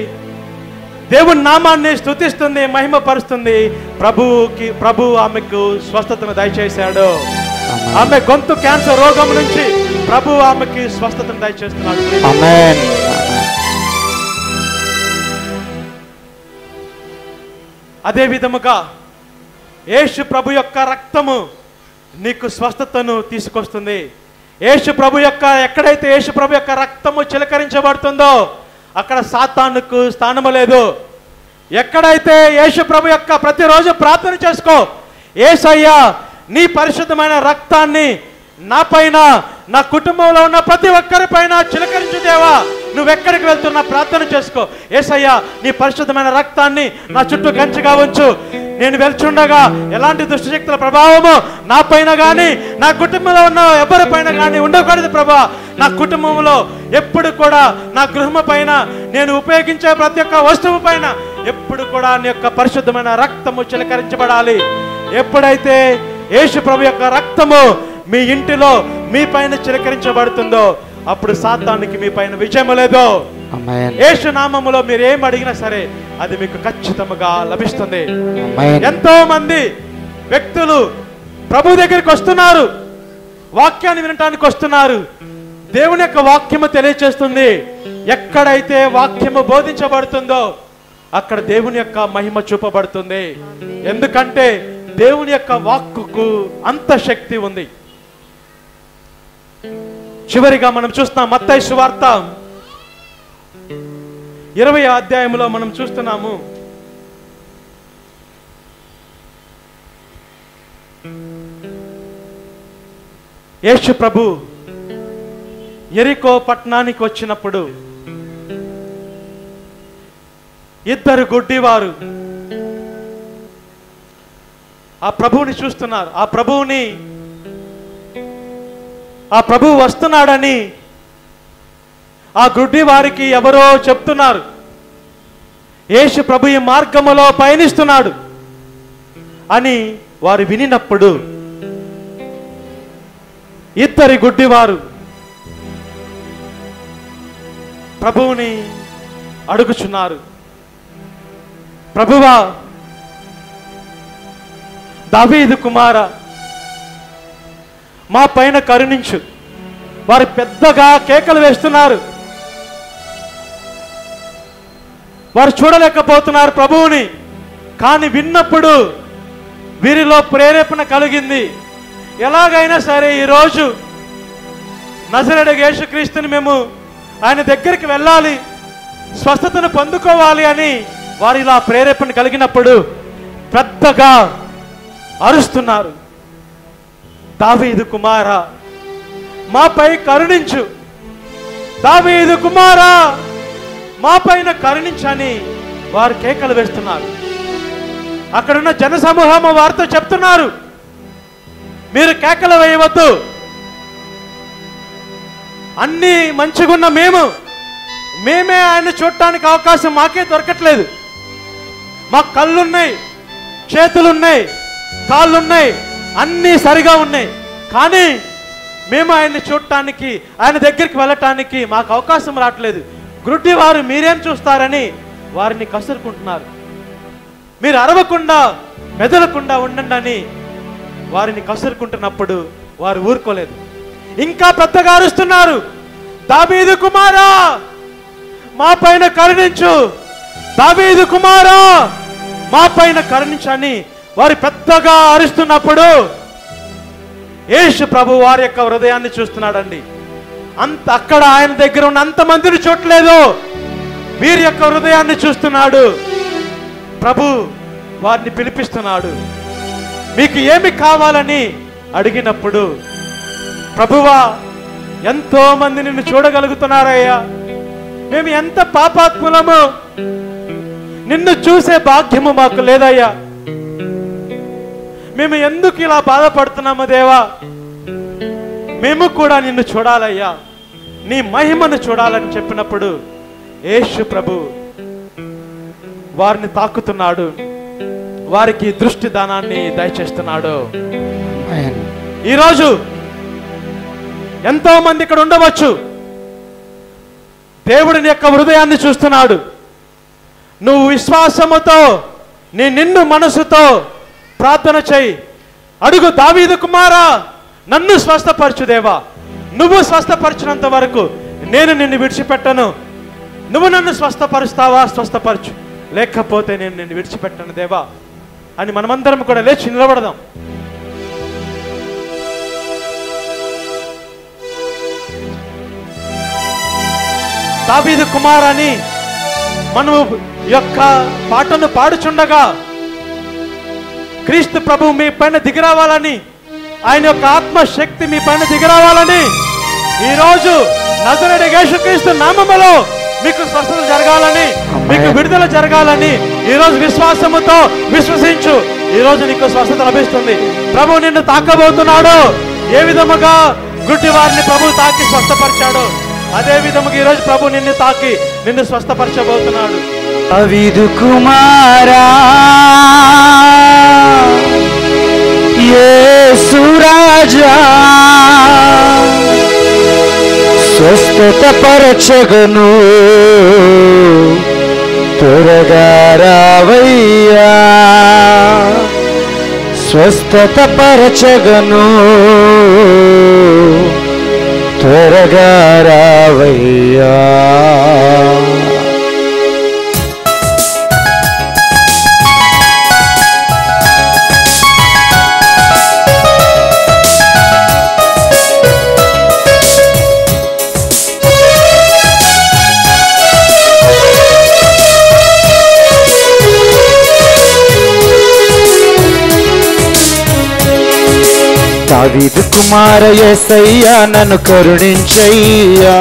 Speaker 2: దేవుని నామాన్ని స్తుతిస్తుంది, మహిమపరుస్తుంది. ప్రభు ఆమెకు స్వస్థతను దయచేశాడు. ఆమె గొంతు క్యాన్సర్ రోగం నుంచి ప్రభు ఆమెకి స్వస్థతను దయచేస్తున్నాడు.
Speaker 1: ఆమేన్.
Speaker 2: అదే విధముగా యేసు ప్రభు యొక్క రక్తము నీకు స్వస్థతను తీసుకొస్తుంది. ఎక్కడైతే యేసు ప్రభు యొక్క రక్తము చిలకరించబడుతుందో అక్కడ సాతానుకు స్థానము లేదు. ఎక్కడైతే యేసు ప్రభు యొక్క ప్రతిరోజు ప్రార్థన చేసుకో, యేసయ్యా నీ పరిశుద్ధమైన రక్తాన్ని నా పైన, నా కుటుంబంలో ఉన్న ప్రతి ఒక్కరి పైన చిలకరించు దేవా. నువ్వెక్కడికి వెళ్తున్నా ప్రార్థన చేసుకో, యేసయ్యా నీ పరిశుద్ధమైన రక్తాన్ని నా చుట్టూ కంచిగా ఉంచు. నేను వెళ్తుండగా ఎలాంటి దుష్టశక్తుల ప్రభావము నా పైన కానీ, నా కుటుంబంలో ఉన్న ఎవరి పైన కానీ ఉండకూడదు ప్రభా. నా కుటుంబంలో ఎప్పుడు కూడా, నా గృహం పైన, నేను ఉపయోగించే ప్రతి ఒక్క వస్తువు పైన ఎప్పుడు కూడా నీ యొక్క పరిశుద్ధమైన రక్తము చిలకరించబడాలి. ఎప్పుడైతే యేసు ప్రభు యొక్క రక్తము మీ ఇంటిలో మీ పైన చిలకరించబడుతుందో అప్పుడు సాతానుకి మీ పైన విజయము లేదు. యేసు నామములో మీరు ఏం అడిగినా సరే అది మీకు ఖచ్చితంగా లభిస్తుంది. ఎంతో మంది వ్యక్తులు ప్రభు దగ్గరికి వస్తున్నారు, వాక్యాన్ని వినటానికి వస్తున్నారు. దేవుని యొక్క వాక్యము తెలియచేస్తుంది. ఎక్కడైతే వాక్యము బోధించబడుతుందో అక్కడ దేవుని యొక్క మహిమ చూపబడుతుంది. ఎందుకంటే దేవుని యొక్క వాక్కుకు అంత శక్తి ఉంది. చివరిగా మనం చూస్తున్నాం మత్తయి సువార్త 20వ అధ్యాయంలో మనం చూస్తున్నాము. యేసు ప్రభు యెరికో పట్టణానికి వచ్చినప్పుడు ఇద్దరు గుడ్డివారు ఆ ప్రభువుని చూస్తున్నారు. ఆ ప్రభువు వస్తున్నాడని ఆ గుడ్డి వారికి ఎవరో చెప్తున్నారు. యేసు ప్రభు ఈ మార్గములో పయనిస్తున్నాడు అని వారు వినినప్పుడు ఇద్దరి గుడ్డివారు ప్రభువుని అడుగుచున్నారు, ప్రభువా, దావీదు కుమారా, మా పైన కరుణించు. వారు పెద్దగా కేకలు వేస్తున్నారు. వారు చూడలేకపోతున్నారు ప్రభువుని. కానీ విన్నప్పుడు వీరిలో ప్రేరేపణ కలిగింది. ఎలాగైనా సరే ఈరోజు నజరేయుడైన యేసుక్రీస్తుని మేము ఆయన దగ్గరికి వెళ్ళాలి, స్వస్థతను పొందుకోవాలి అని వారిలా ప్రేరేపణ కలిగినప్పుడు పెద్దగా అరుస్తున్నారు, దావీదు కుమారా, మాపై కరుణించు, దావీదు కుమారా, మా పైన కరుణించని వారు కేకలు వేస్తున్నారు. అక్కడున్న జన సమూహం వారితో చెప్తున్నారు, మీరు కేకలు వేయవద్దు, అన్ని మంచిగున్న మేమే ఆయన చూడటానికి అవకాశం మాకే దొరకట్లేదు. మాకు కళ్ళున్నాయి, చేతులున్నాయి, కాళ్ళున్నాయి, అన్నీ సరిగా ఉన్నాయి, కానీ మేము ఆయన్ని చూడటానికి, ఆయన దగ్గరికి వెళ్ళటానికి మాకు అవకాశం రావట్లేదు. గుడ్డి వారు మీరేం చూస్తారని వారిని కసురుకుంటున్నారు. మీరు అరవకుండా మెదలకుండా ఉండండి అని వారిని కసురుకుంటున్నప్పుడు వారు ఊరుకోలేదు. ఇంకా పెద్దగా అరుస్తున్నారు, దావీదు కుమారా, మా పైన కరుణించు, దావీదు కుమారా, మా పైన కరుణించని వారు పెద్దగా అరుస్తున్నప్పుడు యేసు ప్రభు వారి యొక్క హృదయాన్ని చూస్తున్నాడండి. అక్కడ ఆయన దగ్గర ఉన్న అంతమందిని చూడలేదు, వీరి యొక్క హృదయాన్ని చూస్తున్నాడు. ప్రభు వారిని పిలిపిస్తున్నాడు. మీకు ఏమి కావాలని అడిగినప్పుడు, ప్రభువా, ఎంతో మంది నిన్ను చూడగలుగుతున్నారయ్యా, మేము ఎంత పాపాత్ములము, నిన్ను చూసే భాగ్యము మాకు లేదయ్యా, మేము ఎందుకు ఇలా బాధపడుతున్నాము దేవా, మేము కూడా నిన్ను చూడాలయ్యా, నీ మహిమను చూడాలని చెప్పినప్పుడు యేసు ప్రభు వారిని తాకుతున్నాడు, వారికి దృష్టి దానాన్ని దయచేస్తున్నాడు. ఈరోజు ఎంతో మంది ఇక్కడ ఉండవచ్చు, దేవుడిని యొక్క హృదయాన్ని చూస్తున్నాడు, నువ్వు విశ్వాసముతో నీ నిన్ను మనసుతో ప్రార్థన చేయి. అడుగు, దావీదు కుమారా నన్ను స్వస్థపరచు దేవా, నువ్వు స్వస్థపరచినంత వరకు నేను నిన్ను విడిచిపెట్టను. నువ్వు నన్ను స్వస్థపరుస్తావా, స్వస్థపరచు, లేకపోతే నేను నిన్ను విడిచిపెట్టను దేవా అని మనమందరం కూడా లేచి నిలబడదాం. దావీదు కుమారని మనము యొక్క పాటను పాడుచుండగా క్రీస్తు ప్రభు మీ పైన దిగిరావాలని, ఆయన యొక్క ఆత్మశక్తి మీ పైన దిగిరావాలని, ఈరోజు నజరేయుడు యేసుక్రీస్తు నామములో మీకు స్వస్థత జరగాలని, మీకు విడుదల జరగాలని ఈరోజు విశ్వాసముతో విశ్వసించు. ఈరోజు నీకు స్వస్థత లభిస్తుంది. ప్రభు నిన్ను తాకబోతున్నాడు. ఏ విధముగా గుడ్డి వారిని ప్రభు తాకి స్వస్థపరిచాడు, అదే విధముగా ఈరోజు ప్రభు నిన్ను తాకి నిన్ను స్వస్థపరచబోతున్నాడు.
Speaker 1: దావీదు కుమారా యేసు రాజా స్వస్థత పరచగను, త్వరగా రావయ్యా, స్వస్థత పరచగను, త్వరగా రావయ్యా. దావీదు కుమార యేసయ్యా నన్ను కరుణించయ్యా,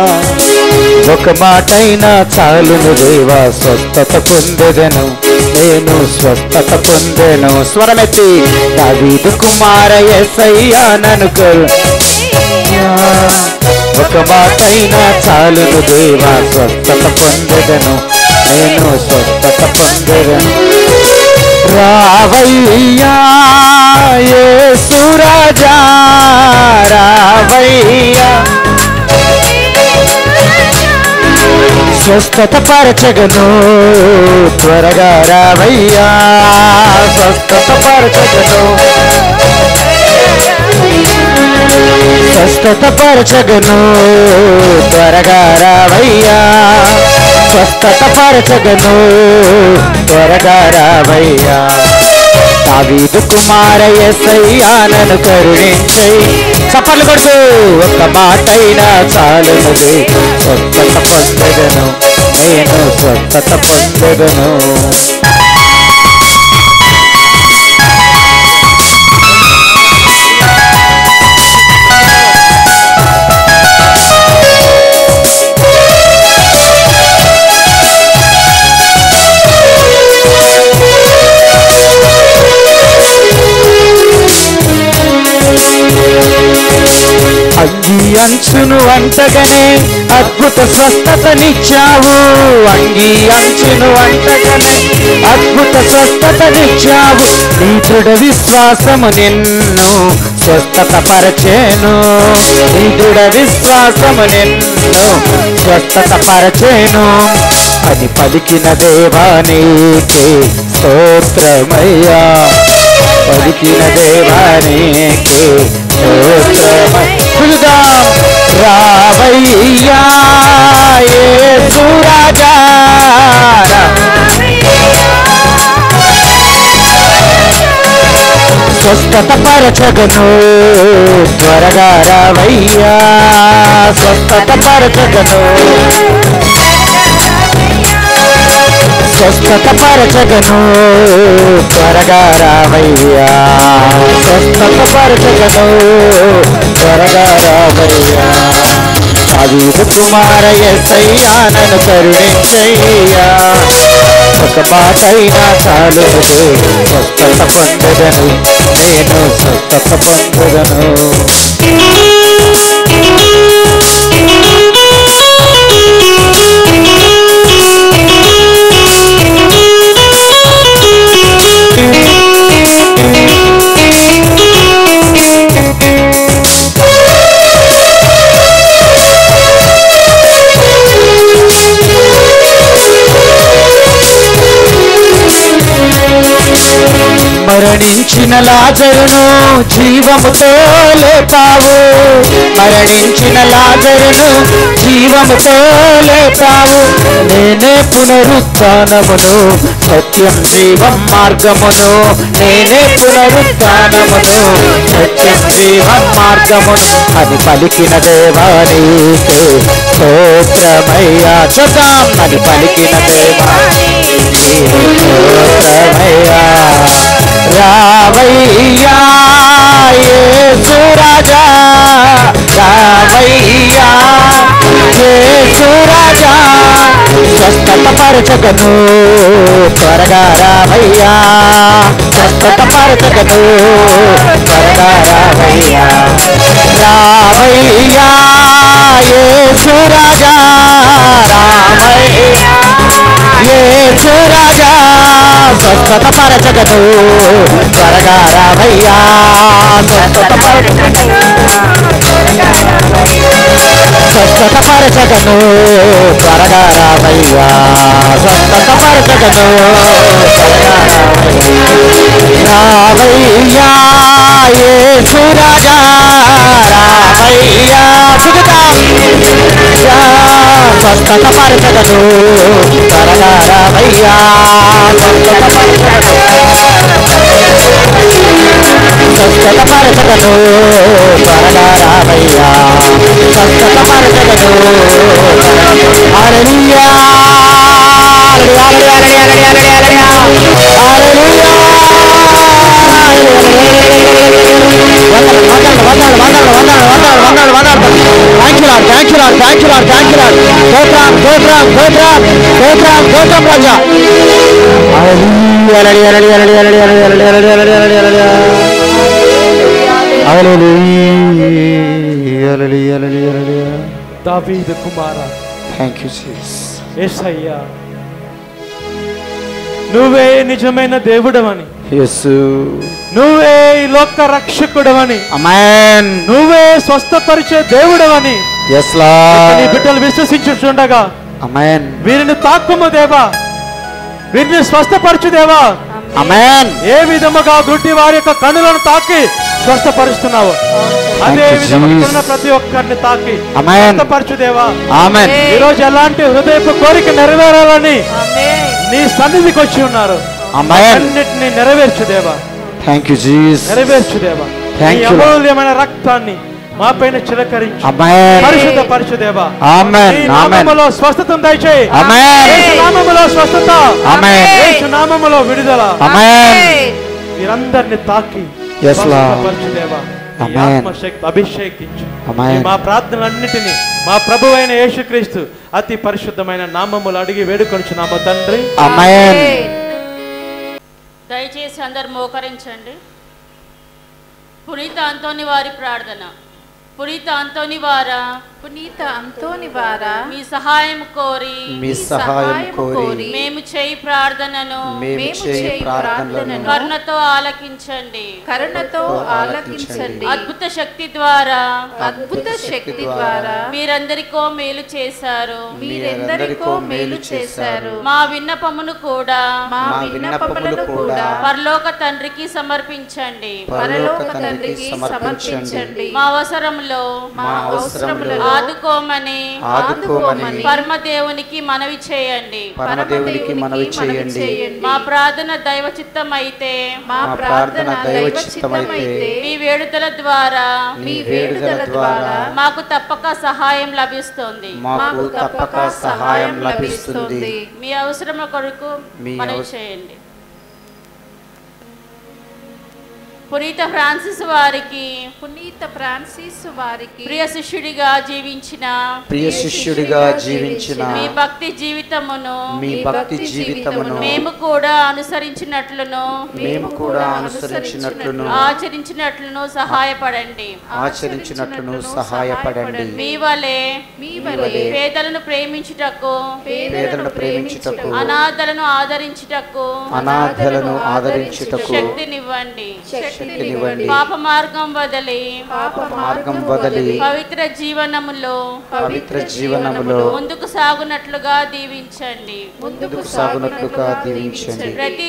Speaker 1: ఒక మాటైనా చాలును దేవా, స్వస్థత పొందెదను, నేను స్వస్థత పొందెను. స్వరమెత్తి దావీదు కుమార యేసయ్యా నన్ను కరుణించయ్యా, ఒక మాటైనా చాలును దేవా, స్వస్థత పొందెదను, నేను స్వస్థత పొందెదను. రావయ్యా యేసు రాజా రావయ్యా, స్వస్థత పరచగను, త్వరగా రావయ్యా, స్వస్థత పరచగను, స్వస్థత పరచగను, త్వరగా రావయ్యా, స్వస్థత పరచగను, త్వరగా రావయ్యా. దావీదు కుమార యేసయ్యా నన్ను కరుణించయ్యా. చప్పట్లు కొడుతూ ఒక మాటైనా చాలునది, స్వస్థత పొందెదను, నేను స్వస్థత పొందెదను. అంగీ అంచును అంటగనే అద్భుత స్వస్థతనిచ్చావు, అంగీ అంచును అంటగనే అద్భుత స్వస్థతనిచ్చావు, నీ దృఢ విశ్వాసము నిన్ను స్వస్థత పరచేను, నీ దృఢ విశ్వాసము నిన్ను స్వస్థత పరచేను అని పలికిన దేవా నీకే స్తోత్రమయ్యా, పలికిన దేవా నీకే స్తోత్రమయ్యా. రావయ్యా యేసు రాజా, స్వస్థత పరచగను, త్వరగా రావయ్యా, స్వస్థత పరచగను, స్వస్థత పరచగను, త్వరగా రావయ్యా, స్వస్థత పరచగను, త్వరగా రావయ్యా. దావీదు కుమార యేసయ్యా నన్ను కరుణించయ్యా, ఒక మాటైనా చాలునది, స్వస్థత పొందెదను, నేను స్వస్థత పొందెదను. మరణించిన లాజరును జీవముతో లేపావు, మరణించిన లాజరును జీవముతో లేపావు. నేనే పునరుత్థానమును సత్యం జీవం మార్గమును, నేనే పునరుత్థానమును సత్యం జీవం మార్గమును అని పలికిన దేవానికి స్తోత్రమయ్యా. చూద్దాం. అని పలికిన దేవానికి స్తోత్రమయ్యా. రావయ్యా యేసు రాజా, రావయ్యా యేసు రాజా, స్వస్థత పరచగను త్వరగా రావయ్యా, స్వస్థత పరచగను త్వరగా రావయ్యా. రావయ్యా యేసు రాజా, రావయ్యా యేసు రాజా, స్వస్థత పరచగను త్వరగా రావయ్యా, స్వస్థత పరచగను స్వస్థత పరచగను త్వరగా రావయ్యా, స్వస్థత పరచగను త్వరగా రావయ్యా యేసు రాజా, రావయ్యా స్వస్థత పరచగను త్వరగా రావయ్యా, స్వస్థత పరచగను స్వస్థత పరచగను త్వరగా రావయ్యా, స్వస్థత పరచగను. హల్లెలూయా
Speaker 2: దావీదు కుమారా,
Speaker 1: థ్యాంక్ యూ జీసస్.
Speaker 2: యేసయ్యా నువ్వే నిజమైన దేవుడవని,
Speaker 1: యేసు
Speaker 2: నువ్వే ఈ లోక రక్షకుడవని,
Speaker 1: ఆమేన్,
Speaker 2: నువ్వే స్వస్థపరిచే దేవుడవని
Speaker 1: yes lord,
Speaker 2: నీ బిడ్డలు విశ్వసించుచుండగా
Speaker 1: ఆమేన్,
Speaker 2: వీరిని తాక్కుము దేవా, వీరిని స్వస్థపరచు దేవా.
Speaker 1: ఆమేన్.
Speaker 2: ఏ విధముగా గుడ్డి వారి యొక్క కన్నులను తాకి స్వస్థపరుస్తున్నావు, అదే విధముగా ప్రతి ఒక్కరిని తాకి స్వస్థపరచు దేవా.
Speaker 1: ఆమేన్.
Speaker 2: ఈ రోజు ఎలాంటి హృదయపు కోరిక నెరవేరాలని నీ సన్నిధికి వచ్చి ఉన్నారు, అన్నిటిని నెరవేర్చు దేవా.
Speaker 1: Thank you Jesus.
Speaker 2: నెరవేర్చు దేవా.
Speaker 1: Thank you.
Speaker 2: అమూల్యమైన రక్తాన్ని మా పైన చిలకరించి
Speaker 1: ఆమేన్.
Speaker 2: పరిశుద్ధ పరచు దేవా.
Speaker 1: ఆమేన్.
Speaker 2: నీ నామములో స్వస్థతను దయచేయి.
Speaker 1: ఆమేన్.
Speaker 2: యేసు నామములో స్వస్థత.
Speaker 1: ఆమేన్.
Speaker 2: యేసు నామములో విడుదల.
Speaker 1: ఆమేన్.
Speaker 2: మీరందరిని తాకి
Speaker 1: yes lord,
Speaker 2: పరచు దేవా.
Speaker 1: ఆమేన్.
Speaker 2: ఆత్మశక్తి అభిషేకించు.
Speaker 1: ఆమేన్.
Speaker 2: మా ప్రార్థనలన్నిటినీ మా ప్రభువైన యేసుక్రీస్తు అతి పరిశుద్ధమైన నామములు అడిగి వేడుకొనుచున్నాము తండ్రి.
Speaker 1: ఆమేన్.
Speaker 3: దయచేసి అందరు మోకరించండి. పునీత అంతోని వారి ప్రార్థన. పునీత అంతోని వారా,
Speaker 4: పునీత అంతోని వారా,
Speaker 3: మీ సహాయం కోరి
Speaker 1: మీ సహాయం కోరి
Speaker 3: మేము చేయి ప్రార్థనను
Speaker 1: మేము చేయి ప్రార్థనలను
Speaker 3: కరుణతో ఆలకించండి.
Speaker 4: కరుణతో ఆలకించండి.
Speaker 3: అద్భుత శక్తి ద్వారా
Speaker 4: అద్భుత శక్తి ద్వారా
Speaker 3: మీరందరికో మేలు చేశారు.
Speaker 4: మీరెందరికో మేలు చేశారు.
Speaker 3: మా విన్నపమును కూడా
Speaker 4: మా విన్నపములను కూడా
Speaker 3: పరలోక తండ్రికి సమర్పించండి.
Speaker 4: పరలోక తండ్రికి సమర్పించండి.
Speaker 3: మా అవసరంలో
Speaker 4: మా అవసరములలో
Speaker 3: ఆదుకోమని
Speaker 4: ఆదుకోమని
Speaker 3: పరమదేవునికి మనవి చేయండి.
Speaker 1: పరమదేవునికి మనవి చేయండి.
Speaker 3: మా ప్రార్థన దైవ చిత్తమైతే
Speaker 4: మా ప్రార్థన దైవ చిత్తమైతే
Speaker 3: మీ వేడుదల ద్వారా
Speaker 4: మీ వేడుదల ద్వారా
Speaker 3: మాకు తప్పక సహాయం లభిస్తుంది.
Speaker 1: మాకు తప్పక సహాయం లభిస్తుంది.
Speaker 3: మీ అవసరం కొరకు
Speaker 1: మీ
Speaker 3: మనవి చేయండి. పునీత ఫ్రాన్సిస్ వారికి
Speaker 4: పునీత ఫ్రాన్సిస్ వారికి
Speaker 3: ప్రియ శిష్యుడిగా జీవించిన మీ భక్తి జీవితమును
Speaker 1: మీ భక్తి జీవితమును
Speaker 3: మేము కూడా అనుసరించినట్లును ఆచరించినట్లును సహాయపడండి. మీ వలె పేదలను ప్రేమించుటకు అనాథలను ఆదరించుటకు శక్తినివ్వండి.
Speaker 1: శక్తినివ్వండి.
Speaker 3: పాప మార్గం వదిలి పవిత్ర జీవనములో ముందుకు సాగునట్లుగా దీవించండి. ప్రతి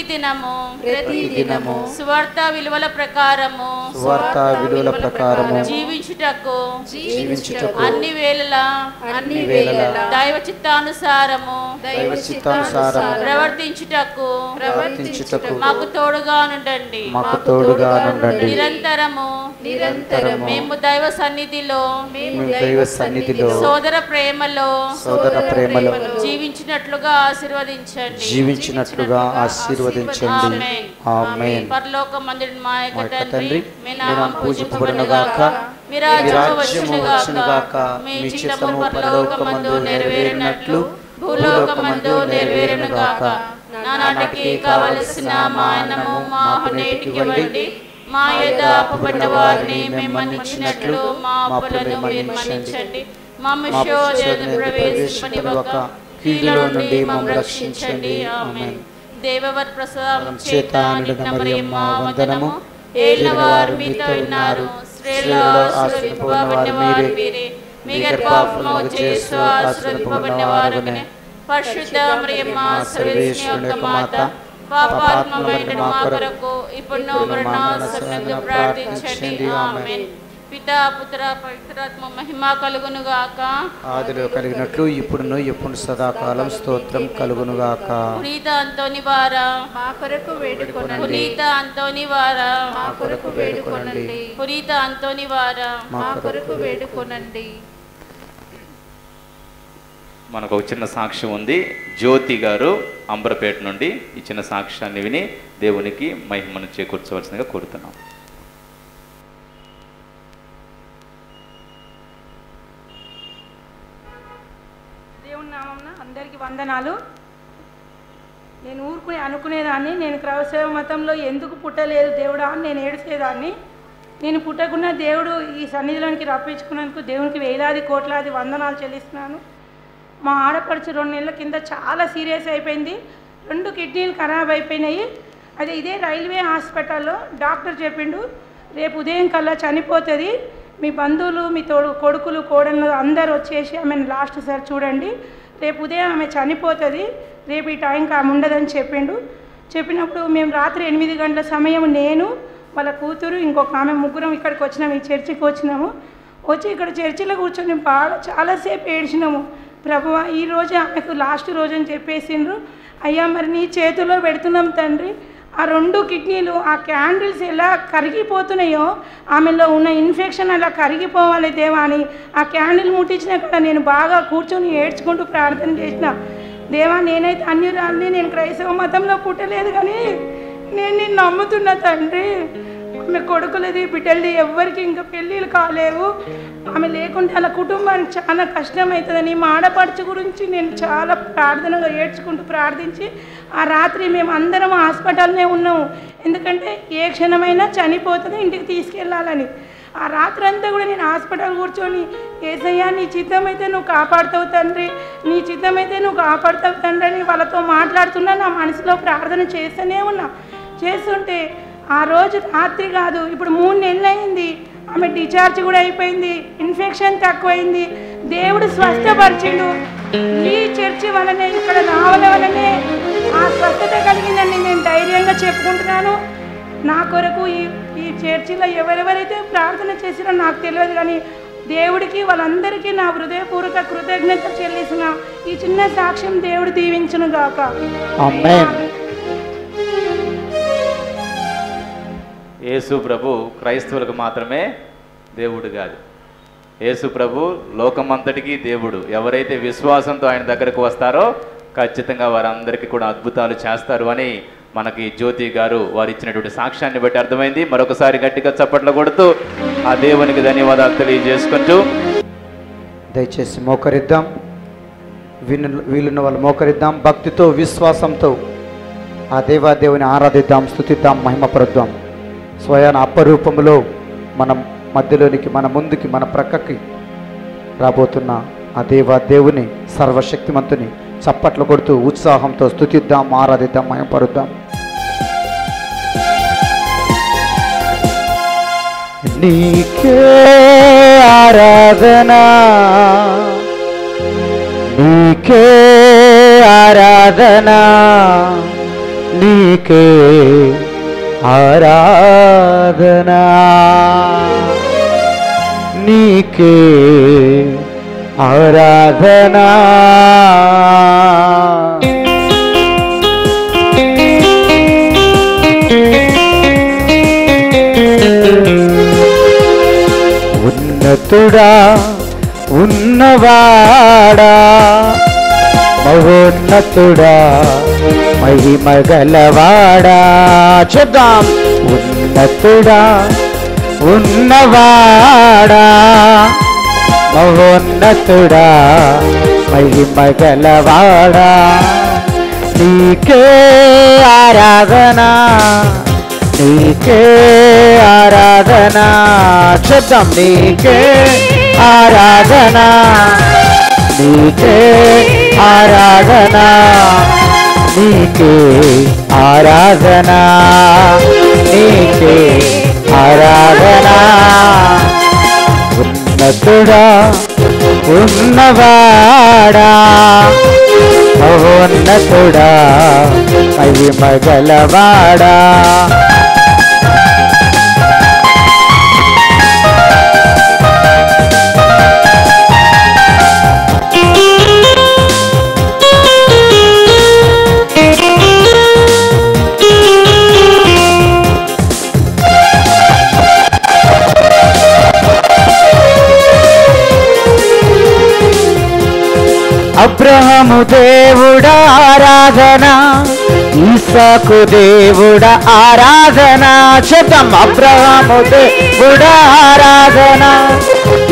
Speaker 3: దినము సువార్త విలువల ప్రకారము జీవించుటకు అన్ని వేళలా దైవ చిత్తానుసారము ప్రవర్తించుటకు మాకు తోడుగా నుండండి. నిరంతరము మేము దైవ సన్నిధిలో సోదర ప్రేమలో జీవించినట్లుగా ఆశీర్వదించండి. ఆమేన్. పరలోకమందున మా యొక్క తండ్రి, మీ నామం పూజింపబడునుగాక, మీ రాజ్యము వచ్చునుగాక, మీ చిత్తము పరలోకమందు నెరవేరినట్లు భూలోకమందు నెరవేరునుగాక. నానాటికి కావలసిన మా అన్నము మాకు నేటికివ్వండి. మా యొద్ద అప్పుపడిన వారిని మేము మన్నించినట్లు మా అప్పులను మీరు మన్నించండి. మమ్ము శోధనలో ప్రవేశింపనివ్వక కీడులో నుండి మమ్మల్ని రక్షించండి. ఆమేన్. దేవవర ప్రసాదం చేత నిండిన మరియమ్మ వందనము. ఏలినవారు మీతో ఉన్నారు, స్త్రీలలో ఆశీర్వదింపబడిన వారు మీరే. మీ గర్భఫలము యేసు ఆశీర్వదింపబడిన వారునే. పరిశుద్ధ మరియమ్మ సర్వేశ్వరుని యొక్క మాత, పాపాత్ములైన మా కొరకు ఇప్పుడు మరణ సమయంలో ప్రార్థించండి. ఆమేన్. పితా పుత్ర పవిత్రాత్మ మహిమ కలుగునుగాక.
Speaker 1: ఆదిలో కలిగినట్లు ఇప్పుడును ఎప్పుడు సదాకాలం స్తోత్రం కలుగునుగాక.
Speaker 3: పునీత అంతోని వారా
Speaker 4: మా కొరకు వేడుకొనండి.
Speaker 3: పునీత అంతోని వారా
Speaker 4: మా కొరకు వేడుకొనండి.
Speaker 3: పునీత అంతోని వారా
Speaker 4: మా కొరకు వేడుకొనండి.
Speaker 5: మనకు ఒక చిన్న సాక్ష్యం ఉంది. జ్యోతి గారు అంబరపేట నుండి ఈ చిన్న సాక్ష్యాన్ని విని దేవునికి మహిమను చేకూర్చవలసిందిగా కోరుతున్నాం.
Speaker 6: దేవుని నామమున అందరికీ వందనాలు. నేను అనుకునేదాన్ని, నేను క్రైస్తవ మతంలో ఎందుకు పుట్టలేదు దేవుడా అని నేను ఏడ్చేదాన్ని. నేను పుట్టకున్న దేవుడు ఈ సన్నిధిలోనికి రప్పించుకున్నందుకు దేవునికి వేలాది కోట్లాది వందనాలు చెల్లిస్తున్నాను. మా ఆడపడుచు 2 నెలల కింద చాలా సీరియస్ అయిపోయింది. 2 కిడ్నీలు ఖరాబ్ అయిపోయినాయి. అదే ఇదే రైల్వే హాస్పిటల్లో డాక్టర్ చెప్పిండు, రేపు ఉదయం కల్లా చనిపోతుంది, మీ బంధువులు, మీ కొడుకులు, కోడళ్ళు అందరు వచ్చేసి ఆమెను లాస్ట్ సార్ చూడండి, రేపు ఉదయం ఆమె చనిపోతుంది, రేపు ఈ టైంకి ఆమె ఉండదని చెప్పిండు. చెప్పినప్పుడు మేము రాత్రి 8 గంటల సమయం నేను, వాళ్ళ కూతురు, ఇంకొక ఆమె, ముగ్గురం ఇక్కడికి వచ్చినాము, ఈ చర్చికి వచ్చినాము. వచ్చి ఇక్కడ చర్చిలో కూర్చొని చాలాసేపు ఏడ్చినాము. ప్రభువా, ఈరోజు ఆమెకు లాస్ట్ రోజు అని చెప్పేసిండ్రు. అయ్యా మరి నీ చేతిలో పెడుతున్నాం తండ్రి, ఆ 2 కిడ్నీలు, ఆ క్యాండిల్స్ ఎలా కరిగిపోతున్నాయో, ఆమెలో ఉన్న ఇన్ఫెక్షన్ అలా కరిగిపోవాలి దేవా అని ఆ క్యాండిల్ ముట్టించిన కూడా నేను బాగా కూర్చొని ఏడ్చుకుంటూ ప్రార్థన చేసిన. దేవా, నేనైతే అన్యురాల్ని, నేను క్రైస్తవ మతంలో పుట్టలేదు, కానీ నేను నిన్ను నమ్ముతున్నా తండ్రి. ఆమె కొడుకులది, బిడ్డలది ఎవ్వరికి ఇంకా పెళ్ళిళ్ళు కాలేవు. ఆమె లేకుంటే అలా కుటుంబానికి చాలా కష్టమవుతుందని మా ఆడపడుచు గురించి నేను చాలా ప్రార్థనగా ఏడ్చుకుంటూ ప్రార్థించి ఆ రాత్రి మేము అందరం హాస్పిటల్నే ఉన్నాము. ఎందుకంటే ఏ క్షణమైనా చనిపోతుంది, ఇంటికి తీసుకెళ్ళాలని. ఆ రాత్రి అంతా కూడా నేను హాస్పిటల్ కూర్చొని, ఏసయ్యా నీ చిత్తమైతే నువ్వు కాపాడుతావు తండ్రి, నీ చిత్తమైతే నువ్వు కాపాడుతావు తండ్రి అని వాళ్ళతో మాట్లాడుతున్నా. నా మనసులో ప్రార్థన చేస్తూనే ఉన్నా. చేస్తుంటే ఆ రోజు రాత్రి కాదు, ఇప్పుడు 3 నెలలు అయింది, ఆమె డిశ్చార్జ్ కూడా అయిపోయింది, ఇన్ఫెక్షన్ తక్కువైంది, దేవుడు స్వస్థపరిచిండు. ఈ చర్చి వలనే, ఇక్కడ రావడం వలనే ఆ స్వస్థత కలిగిందని నేను ధైర్యంగా చెప్పుకుంటున్నాను. నా కొరకు ఈ చర్చిలో ఎవరెవరైతే ప్రార్థన చేసిరో నాకు తెలియదు, కానీ దేవుడికి వాళ్ళందరికీ నా హృదయపూర్వక కృతజ్ఞత చెల్లిస్తున్నా. ఈ చిన్న సాక్ష్యం దేవుడు దీవించును గాక.
Speaker 1: ఆమేన్.
Speaker 5: యేసు ప్రభు క్రైస్తవులకు మాత్రమే దేవుడు కాదు. యేసు ప్రభు లోకమంతటికి దేవుడు. ఎవరైతే విశ్వాసంతో ఆయన దగ్గరకు వస్తారో ఖచ్చితంగా వారందరికీ కూడా అద్భుతాలు చేస్తారు అని మనకి జ్యోతి గారు వారు ఇచ్చినటువంటి సాక్ష్యాన్ని బట్టి అర్థమైంది. మరొకసారి గట్టిగా చప్పట్లు కొడుతూ ఆ దేవునికి ధన్యవాదాలు తెలియజేసుకుంటూ
Speaker 1: దయచేసి మోకరిద్దాం. వీలున్న వాళ్ళు మోకరిద్దాం. భక్తితో, విశ్వాసంతో ఆ దేవాదేవుని ఆరాధిద్దాం, స్తుతిద్దాం, మహిమపరుద్దాం. స్వయాన అప్పరూపంలో మన మధ్యలోనికి, మన ముందుకి, మన ప్రక్కకి రాబోతున్న ఆ దేవాదేవుని, సర్వశక్తిమంతుని చప్పట్లు కొడుతూ ఉత్సాహంతో స్తుతిద్దాం, ఆరాధిద్దాం, మహిమపరుద్దాం. నీకే ఆరాధనా నీకే ఆరాధనా నీకే ఆరాధనా నీకే ఆరాధనా ఉన్నతుడా ఉన్నవాడా మహోన్నతుడా మహిమగలవాడా చూద్దాం ఉన్నతుడా ఉన్నవాడా మహోన్నతుడా మహిమగలవాడా నీకే ఆరాధనా నీకే ఆరాధనా చూద్దాం నీకే ఆరాధనా నీకే ఆరాధనా నీకే ఆరాధనా నీకే ఆరాధనా ఉన్నతుడా ఉన్నవాడా మహోన్నతుడా మహిమగలవాడా అబ్రహాము దేవుడా ఆరాధన ఈసాకు దేవుడా ఆరాధన చెప్తాం అబ్రహాము దేవుడా ఆరాధన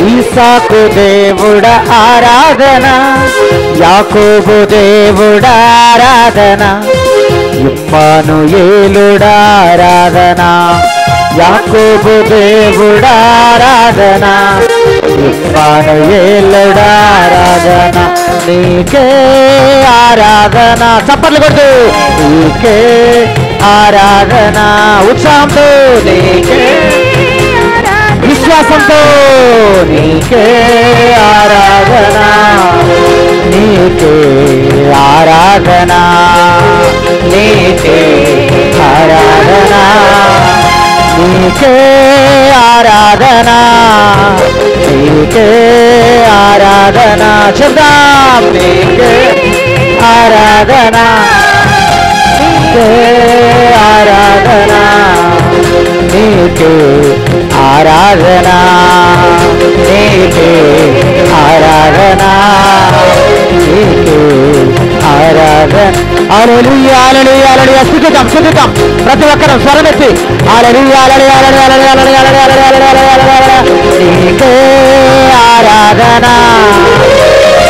Speaker 1: ఈసాకు దేవుడా ఆరాధన యాకోబు దేవుడా ఆరాధన ఇమ్మానుయేలుడా ఆరాధన యాకోబు దేవుడా ఆరాధన ఇమ్మానుయేలుడా ఆరాధన నీకే ఆరాధన చప్పట్లు కొట్టు నీకే ఆరాధన ఉత్సాహంతో నీకే విశ్వాసంతో నీకే ఆరాధన నీకే ఆరాధన నీకే ఆరాధన నీకే ఆరాధన నీకే ఆరాధన చెప్దాం నీకే ఆరాధన నీకే ఆరాధన నీకే ఆరాధన నీకే ఆరాధన నీకే ఆరాధన హల్లెలూయా హల్లెలూయా హల్లెలూయా స్తుతిద్దాం స్తుతిద్దాం ప్రతి ఒక్కరూ స్వరమెత్తి హల్లెలూయా హల్లెలూయా హల్లెలూయా హల్లెలూయా హల్లెలూయా నీకే ఆరాధన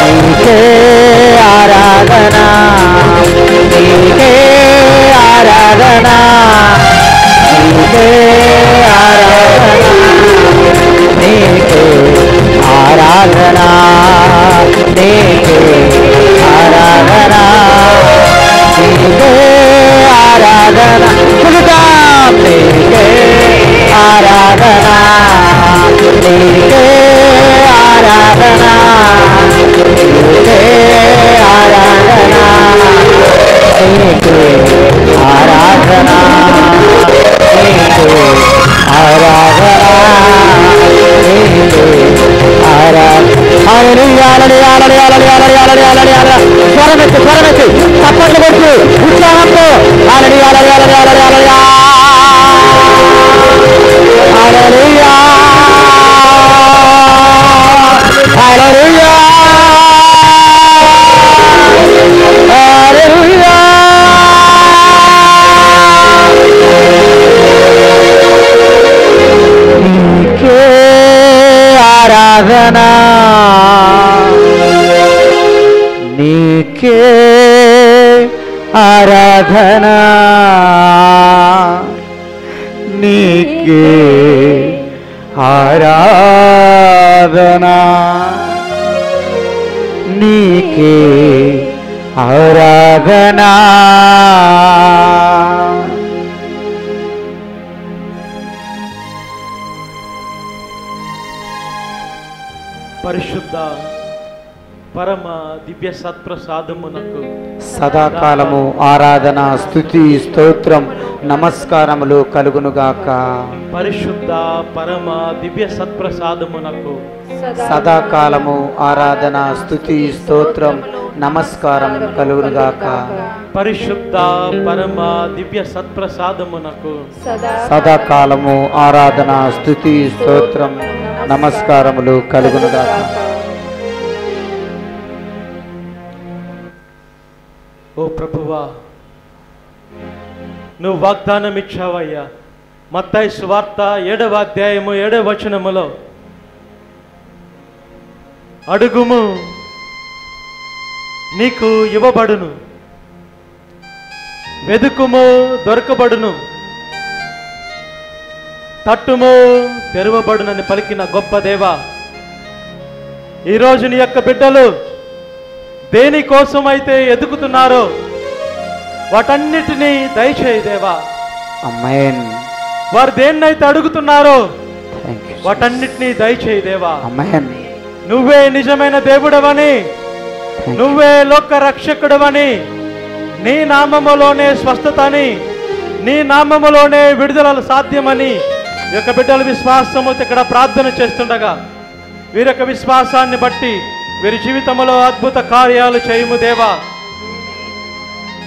Speaker 1: నీకే ఆరాధన నీకే ఆరాధన నీకే ఆరాధన నీకే ఆరాధన నీకే ఆరాధన నీకే ఆరాధన స్తుతిద్దాం నీకే ఆరాధన నీకే ఆరాధన నీకే ఆరాధన నీకే ఆరాధన నీకే ఆరాధన నీకే ఆరాధన హల్లెలూయా హల్లెలూయా హల్లెలూయా హల్లెలూయా హల్లెలూయా స్వరమెత్తి స్వరమెత్తి చప్పట్లు కొట్టు ఉత్సాహంతో హల్లెలూయా హల్లెలూయా హల్లెలూయా హల్లెలూయా హల్లెలూయా హల్లెలూయా నీకే ఆరాధన నీకే ఆరాధన నీకే ఆరాధన నీకే ఆరాధన
Speaker 2: పరమ దివ్య సత్ప్రసాదమునకు
Speaker 1: సదాకాలము ఆరాధన స్తుతి స్తోత్రం నమస్కారములు కలుగునుగాక.
Speaker 2: పరిశుద్ధ పరమ దివ్య సత్ప్రసాదమునకు
Speaker 1: సదాకాలము ఆరాధన స్తుతి స్తోత్రం నమస్కారం కలుగునుగాక.
Speaker 2: పరిశుద్ధ పరమ దివ్య సత్ప్రసాదమునకు
Speaker 1: సదాకాలము ఆరాధన స్తుతి స్తోత్రం నమస్కారములు కలుగునుగాక.
Speaker 2: ఓ ప్రభువా, నువ్వు వాగ్దానం ఇచ్చావయ్యా. మత్తయి సువార్త 7వ అధ్యాయము 7వ వచనములో, అడుగుము నీకు ఇవ్వబడును, వెదుకుము దొరకబడును, తట్టుము తెరవబడునని పలికిన గొప్ప దేవా, ఈరోజు నీ యొక్క బిడ్డలు దేనికోసమైతే ఎదుగుతున్నారో వాటన్నిటినీ దయచేయి దేవా.
Speaker 1: ఆమేన్.
Speaker 2: వారు దేన్నైతే అడుగుతున్నారో
Speaker 1: థాంక్ యూ.
Speaker 2: వాటన్నిటినీ దయచేయి దేవా.
Speaker 1: ఆమేన్.
Speaker 2: నువ్వే నిజమైన దేవుడవని, నువ్వే లోక రక్షకుడవని, నీ నామములోనే స్వస్థత అని, నీ నామములోనే విడుదల సాధ్యమని ఈ యొక్క బిడ్డల విశ్వాసముతో ఇక్కడ ప్రార్థన చేస్తుండగా వీరి యొక్క విశ్వాసాన్ని బట్టి వీరి జీవితంలో అద్భుత కార్యాలు చేయుము దేవా.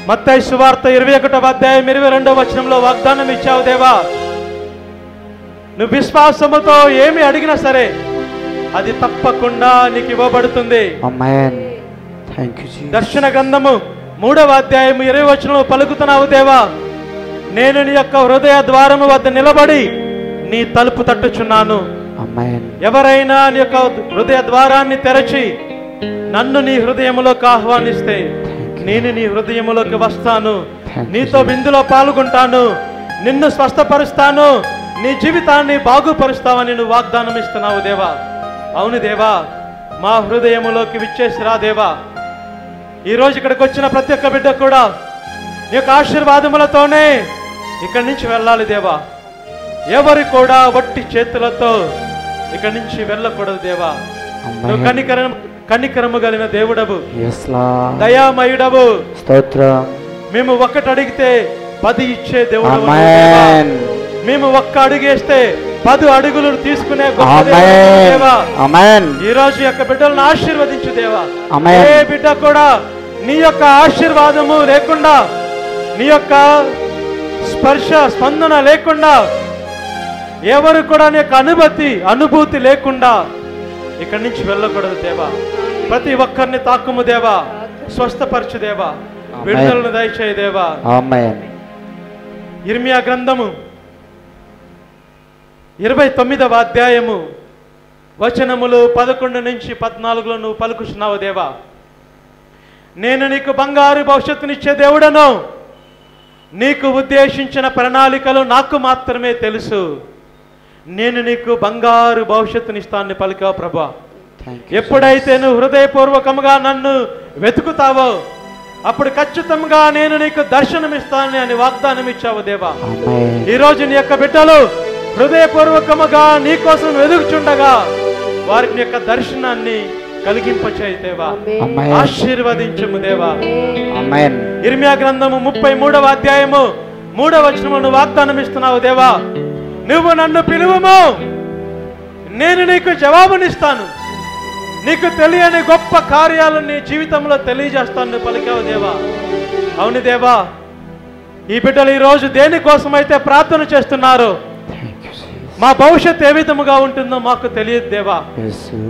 Speaker 2: మత్తయి సువార్త 21వ అధ్యాయం 22వ వచనంలో వాగ్దానం ఇచ్చావు దేవా. నువ్వు విశ్వాసముతో ఏమి అడిగినా సరే అది తప్పకుండా నీకు ఇవ్వబడుతుంది.
Speaker 1: ఆమేన్. Thank you Jesus.
Speaker 2: దర్శన గ్రంథము 3వ అధ్యాయం 20వ వచనంలో పలుకుతున్నావు దేవా. నేను నీ యొక్క హృదయ ద్వారము వద్ద నిలబడి నీ తలుపు తట్టుచున్నాను.
Speaker 1: ఆమేన్.
Speaker 2: ఎవరైనా నీ యొక్క హృదయ ద్వారాన్ని తెరచి నన్ను నీ హృదయములోకి ఆహ్వానిస్తే నేను నీ హృదయములోకి వస్తాను, నీతో విందులో పాల్గొంటాను, నిన్ను స్వస్థపరుస్తాను, నీ జీవితాన్ని బాగుపరుస్తావని నువ్వు వాగ్దానం ఇస్తున్నావు దేవా. అవును దేవా, మా హృదయములోకి విచ్చేసిరా దేవా. ఈరోజు ఇక్కడికి వచ్చిన ప్రతి ఒక్క బిడ్డ కూడా నీ యొక్క ఆశీర్వాదములతోనే ఇక్కడి నుంచి వెళ్ళాలి దేవా. ఎవరు కూడా వట్టి చేతులతో ఇక్కడి నుంచి వెళ్ళకూడదు దేవా. నువ్వు కనికరము కలిగిన దేవుడవు, దయామయుడవు.
Speaker 1: స్తోత్రం.
Speaker 2: మేము ఒక్కటి అడిగితే 10 ఇచ్చే దేవుడవు.
Speaker 1: ఆమేన్.
Speaker 2: మేము ఒక్క అడుగేస్తే 10 అడుగులు తీసుకునే గొప్ప
Speaker 1: ఆమేన్.
Speaker 2: దేవా.
Speaker 1: ఆమేన్.
Speaker 2: ఈ రోజు యొక్క బిడ్డలను ఆశీర్వదించు దేవా.
Speaker 1: ఆమేన్.
Speaker 2: ఏ బిడ్డ కూడా నీ యొక్క ఆశీర్వాదము లేకుండా, నీ యొక్క స్పర్శ స్పందన లేకుండా, ఎవరు కూడా నీ యొక్క అనుభూతి లేకుండా ఇక్కడి నుంచి వెళ్ళకూడదు దేవా. ప్రతి ఒక్కరిని తాకుము దేవా, స్వస్థపరచు దేవా, విడుదలను దయచేయి దేవా.
Speaker 1: ఆమేన్.
Speaker 2: ఇర్మియా గ్రంథము 29వ అధ్యాయము వచనములు 11 నుంచి 14లో నువ్వు పలుకుచున్నావు దేవా. నేను నీకు బంగారు భవిష్యత్తునిచ్చే దేవుడను, నీకు ఉద్దేశించిన ప్రణాళికలు నాకు మాత్రమే తెలుసు, నేను నీకు బంగారు భవిష్యత్తునిస్తానని పలికావు ప్రభా. ఎప్పుడైతే నువ్వు హృదయపూర్వకంగా నన్ను వెతుకుతావో అప్పుడు ఖచ్చితంగా నేను నీకు దర్శనమిస్తానని అని వాగ్దానం ఇచ్చావు దేవా. ఈరోజు నీ యొక్క బిడ్డలు హృదయపూర్వకముగా నీ కోసం వెతుకుచుండగా వారికి నీ యొక్క దర్శనాన్ని కలిగింపచేయి దేవా. ఆశీర్వదించుము దేవా. ఇర్మియా గ్రంథము 33వ అధ్యాయము 3వ వచనమును వాగ్దానం ఇస్తున్నావు దేవా. నువ్వు నన్ను పిలువుము, నేను నీకు జవాబునిస్తాను, నీకు తెలియని గొప్ప కార్యాలను నీ జీవితంలో తెలియజేస్తాను పలికావు దేవా. అవును దేవా, ఈ బిడ్డలు ఈరోజు దేనికోసమైతే ప్రార్థన చేస్తున్నారు, మా భవిష్యత్తు ఏ విధముగా ఉంటుందో మాకు తెలియదు దేవా.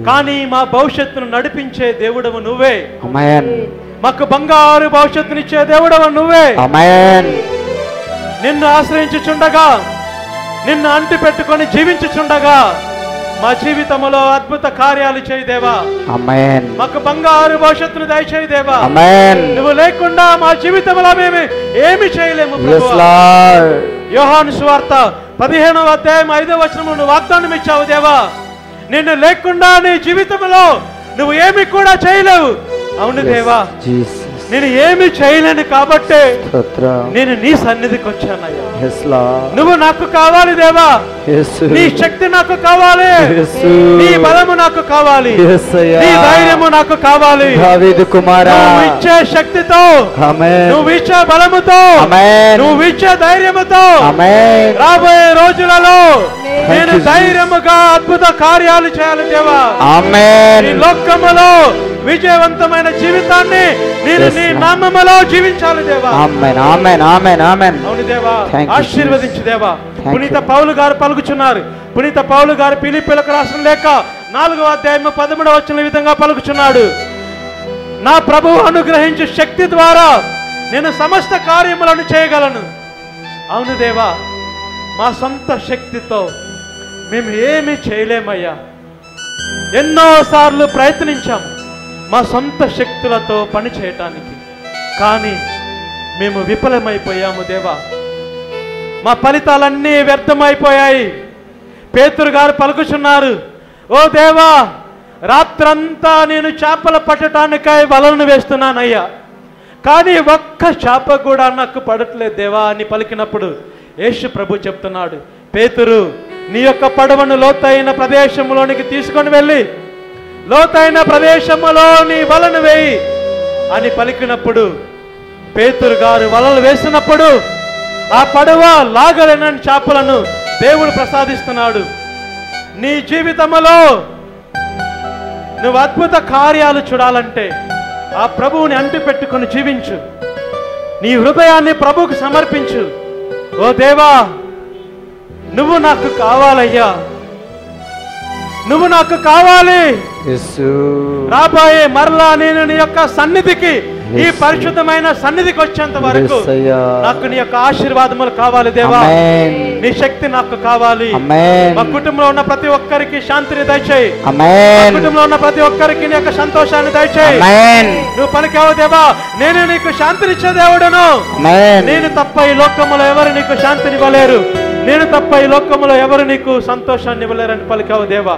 Speaker 2: కానీ మా భవిష్యత్తును నడిపించే దేవుడవు నువ్వే. మాకు బంగారు భవిష్యత్తునిచ్చే దేవుడవు నువ్వే. నిన్ను ఆశ్రయించుచుండగా, నిన్ను అంటి పెట్టుకొని జీవించుచుండగా మా జీవితంలో అద్భుత కార్యాలు చేయి దేవా. మాకు బంగారు భవిష్యత్తును దయచేయి దేవా. నువ్వు లేకుండా మా జీవితంలో మేము ఏమి చేయలేము. యోహాను సువార్త 15వ అధ్యాయం 5వ వచనము నువ్వు వాగ్దానం ఇచ్చావు దేవా. నిన్ను లేకుండా నీ జీవితంలో నువ్వు ఏమి కూడా చేయలేవు. అవును దేవా, నేను ఏమి చేయలేను కాబట్టి
Speaker 1: స్తోత్రం.
Speaker 2: నేను నీ సన్నిధికి వచ్చానయ్యా.
Speaker 1: Yes, Lord.
Speaker 2: నువ్వు నాకు కావాలి దేవా.
Speaker 1: Yes.
Speaker 2: నీ శక్తి నాకు కావాలి.
Speaker 1: Yes.
Speaker 2: నీ బలము నాకు కావాలి.
Speaker 1: Yes, అయ్యా.
Speaker 2: నీ ధైర్యము నాకు కావాలి.
Speaker 1: దావీదు కుమారా.
Speaker 2: నువ్వు ఇచ్చే శక్తితో,
Speaker 1: ఆమేన్.
Speaker 2: నువ్వు ఇచ్చే బలముతో,
Speaker 1: ఆమేన్.
Speaker 2: నువ్వు ఇచ్చే ధైర్యముతో
Speaker 1: ఆమేన్.
Speaker 2: రాబోయే రోజులలో నేను
Speaker 1: you,
Speaker 2: ధైర్యముగా అద్భుత కార్యాలు చేయాలి దేవా.
Speaker 1: ఆమేన్.
Speaker 2: ఈ లోకములో విజయవంతమైన జీవితాన్ని నేను
Speaker 1: Yes,
Speaker 2: నీ
Speaker 1: Lord.
Speaker 2: నామములో జీవించాలి దేవా.
Speaker 1: ఆమేన్. ఆమేన్. ఆమేన్. ఆమేన్.
Speaker 2: అవును దేవా,
Speaker 1: Thank you,
Speaker 2: ఆశీర్వదించు దేవా.
Speaker 1: Thank
Speaker 2: పునీత
Speaker 1: you.
Speaker 2: పౌలు గారు పలుకుచున్నారు. పునీత పౌలు గారు ఫిలిప్పీయులకు రాసిన లేఖ 4వ అధ్యాయం 13వ వచనం ఈ విధంగా పలుకుచున్నాడు. నా ప్రభువు అనుగ్రహించే శక్తి ద్వారా నేను సమస్త కార్యములను చేయగలను. అవును దేవా, మా సొంత శక్తితో మేము ఏమీ చేయలేమయ్యా. ఎన్నోసార్లు ప్రయత్నించాం మా సొంత శక్తులతో పని చేయటానికి, కానీ మేము విఫలమైపోయాము దేవా. మా ఫలితాలన్నీ వ్యర్థమైపోయాయి. పేతురు గారు పలుకుచున్నారు, ఓ దేవా, రాత్రంతా నేను చేపలు పట్టడానికై వలలను వేస్తున్నానయ్యా, కానీ ఒక్క చేప కూడా నాకు పడట్లేదు దేవా అని పలికినప్పుడు యేసు ప్రభు చెప్తున్నాడు, పేతురు, నీ యొక్క పడవను లోతైన ప్రదేశంలోనికి తీసుకొని వెళ్ళి లోతైన ప్రదేశంలో నీ వలను వేయి అని పలికినప్పుడు పేతురు గారు వలలు వేసినప్పుడు ఆ పడవ లాగలేనని చేపలను దేవుడు ప్రసాదిస్తున్నాడు. నీ జీవితంలో నువ్వు అద్భుత కార్యాలు చూడాలంటే ఆ ప్రభువుని అంటి పెట్టుకొని జీవించు. నీ హృదయాన్ని ప్రభువుకు సమర్పించు. ఓ దేవా, నువ్వు నాకు కావాలయ్యా, నువ్వు నాకు కావాలి. రాబోయే మరలా నేను నీ యొక్క సన్నిధికి, ఈ పరిశుద్ధమైన సన్నిధికి వచ్చేంత వరకు నాకు నీ యొక్క ఆశీర్వాదములు కావాలి దేవా. నీ శక్తి నాకు కావాలి. మా కుటుంబంలో ఉన్న ప్రతి ఒక్కరికి శాంతిని దయచేయి. మా కుటుంబంలో ఉన్న ప్రతి ఒక్కరికి నీ యొక్క సంతోషాన్ని దయచేయి. నువ్వు పలికావు దేవా, నేను నీకు శాంతినిచ్చే దేవుడను. నేను తప్ప ఈ లోకములో ఎవరు నీకు శాంతిని ఇవ్వలేరు. నేను తప్ప ఈ లోకములో ఎవరు నీకు సంతోషాన్ని ఇవ్వలేరని పలికావు దేవా.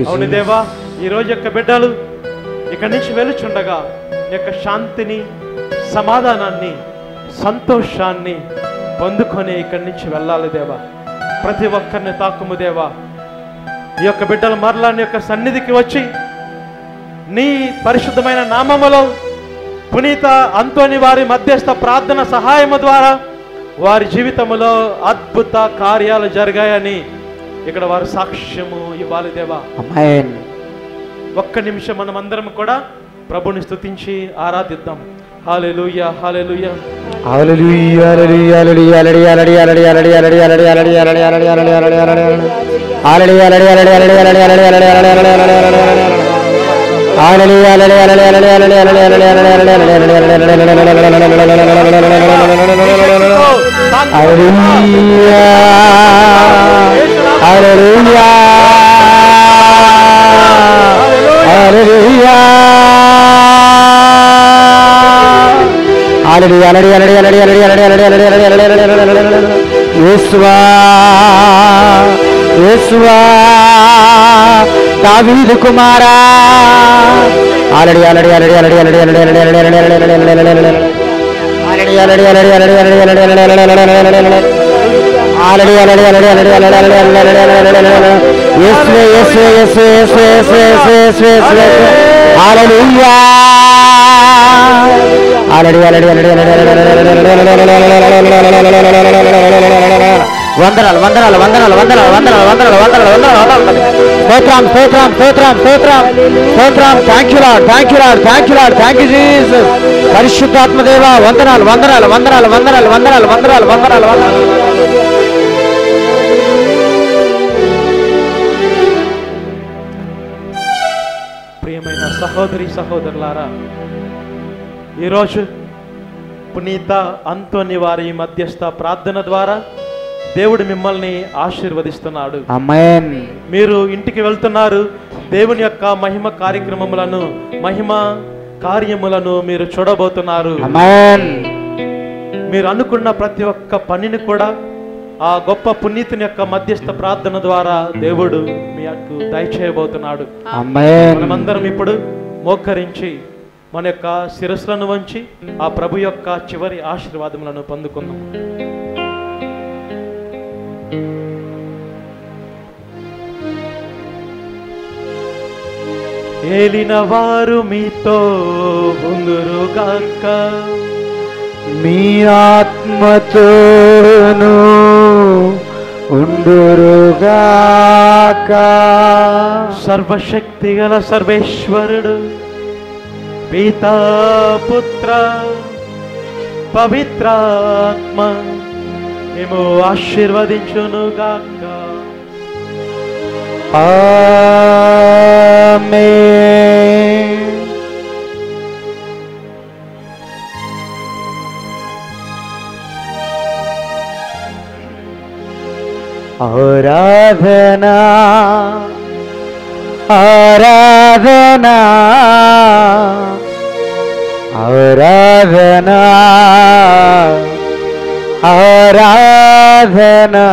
Speaker 2: అవును దేవా, ఈ రోజు యొక్క బిడ్డలు ఇక్కడి నుంచి వెలుచుండగా నీ యొక్క శాంతిని, సమాధానాన్ని, సంతోషాన్ని పొందుకొని ఇక్కడి నుంచి వెళ్ళాలి దేవా. ప్రతి ఒక్కరిని తాకుము దేవా. ఈ యొక్క బిడ్డలు మరలా నీ యొక్క సన్నిధికి వచ్చి నీ పరిశుద్ధమైన నామములో పునీత అంతోని వారి మధ్యస్థ ప్రార్థన సహాయము ద్వారా వారి జీవితంలో అద్భుత కార్యాలు జరిగాయని ఇక్కడ వారు సాక్ష్యము ఇవ్వాలి దేవా. ఒక్క నిమిషం మనం అందరం కూడా ప్రభుని స్తుతించి ఆరాధిద్దాం. హల్లెలూయా, హల్లెలూయా,
Speaker 1: హల్లెలూయా, హల్లెలూయా, హల్లెలూయా, హల్లెలూయా, హల్లెలూయా, హల్లెలూయా, హల్లెలూయా, యేసువా దావీదు కుమారా, వందనాలు వందనాలు వందనాలు వందనాలు వందనాలు వందనాలు వందనాలు వందనాలు. స్తోత్రం స్తోత్రం స్తోత్రం స్తోత్రం స్తోత్రం. Thank you lord, thank you lord, thank you lord, thank you Jesus. పరిశుద్ధాత్మదేవ వందనాలు వందనాలు వందనాలు వందనాలు వందనాలు వందనాలు వందనాలు వందనాలు.
Speaker 2: ప్రియమైన సహోదరి సహోదరులారా, ఈరోజు పునీత అంతోని వారి మధ్యస్థ ప్రార్థన ద్వారా దేవుడు మిమ్మల్ని ఆశీర్వదిస్తున్నాడు.
Speaker 1: ఆమేన్.
Speaker 2: మీరు ఇంటికి వెళ్తున్నారు. దేవుని యొక్క మహిమ కార్యక్రమములను, మహిమ కార్యములను మీరు చూడబోతున్నారు.
Speaker 1: ఆమేన్.
Speaker 2: మీరు అనుకున్న ప్రతి ఒక్క పనిని కూడా ఆ గొప్ప పునీతుని యొక్క మధ్యస్థ ప్రార్థన ద్వారా దేవుడు మీకు దయచేయబోతున్నాడు.
Speaker 1: ఆమేన్.
Speaker 2: మనమందరం ఇప్పుడు మోకరించి మన యొక్క శిరస్సులను వంచి ఆ ప్రభు యొక్క చివరి ఆశీర్వాదములను పొందుకుందాం. ఏలిన వారు మీతో ఉందురుగాక,
Speaker 1: మీ ఆత్మతోను ఉండురుగాక.
Speaker 2: సర్వశక్తి గల సర్వేశ్వరుడు పితా పుత్ర పవిత్రాత్మ మేము ఆశీర్వదించునుగాక.
Speaker 1: ఆమేన్. ఆరాధనా ఆరాధనా ఆరాధనా ఆరాధనా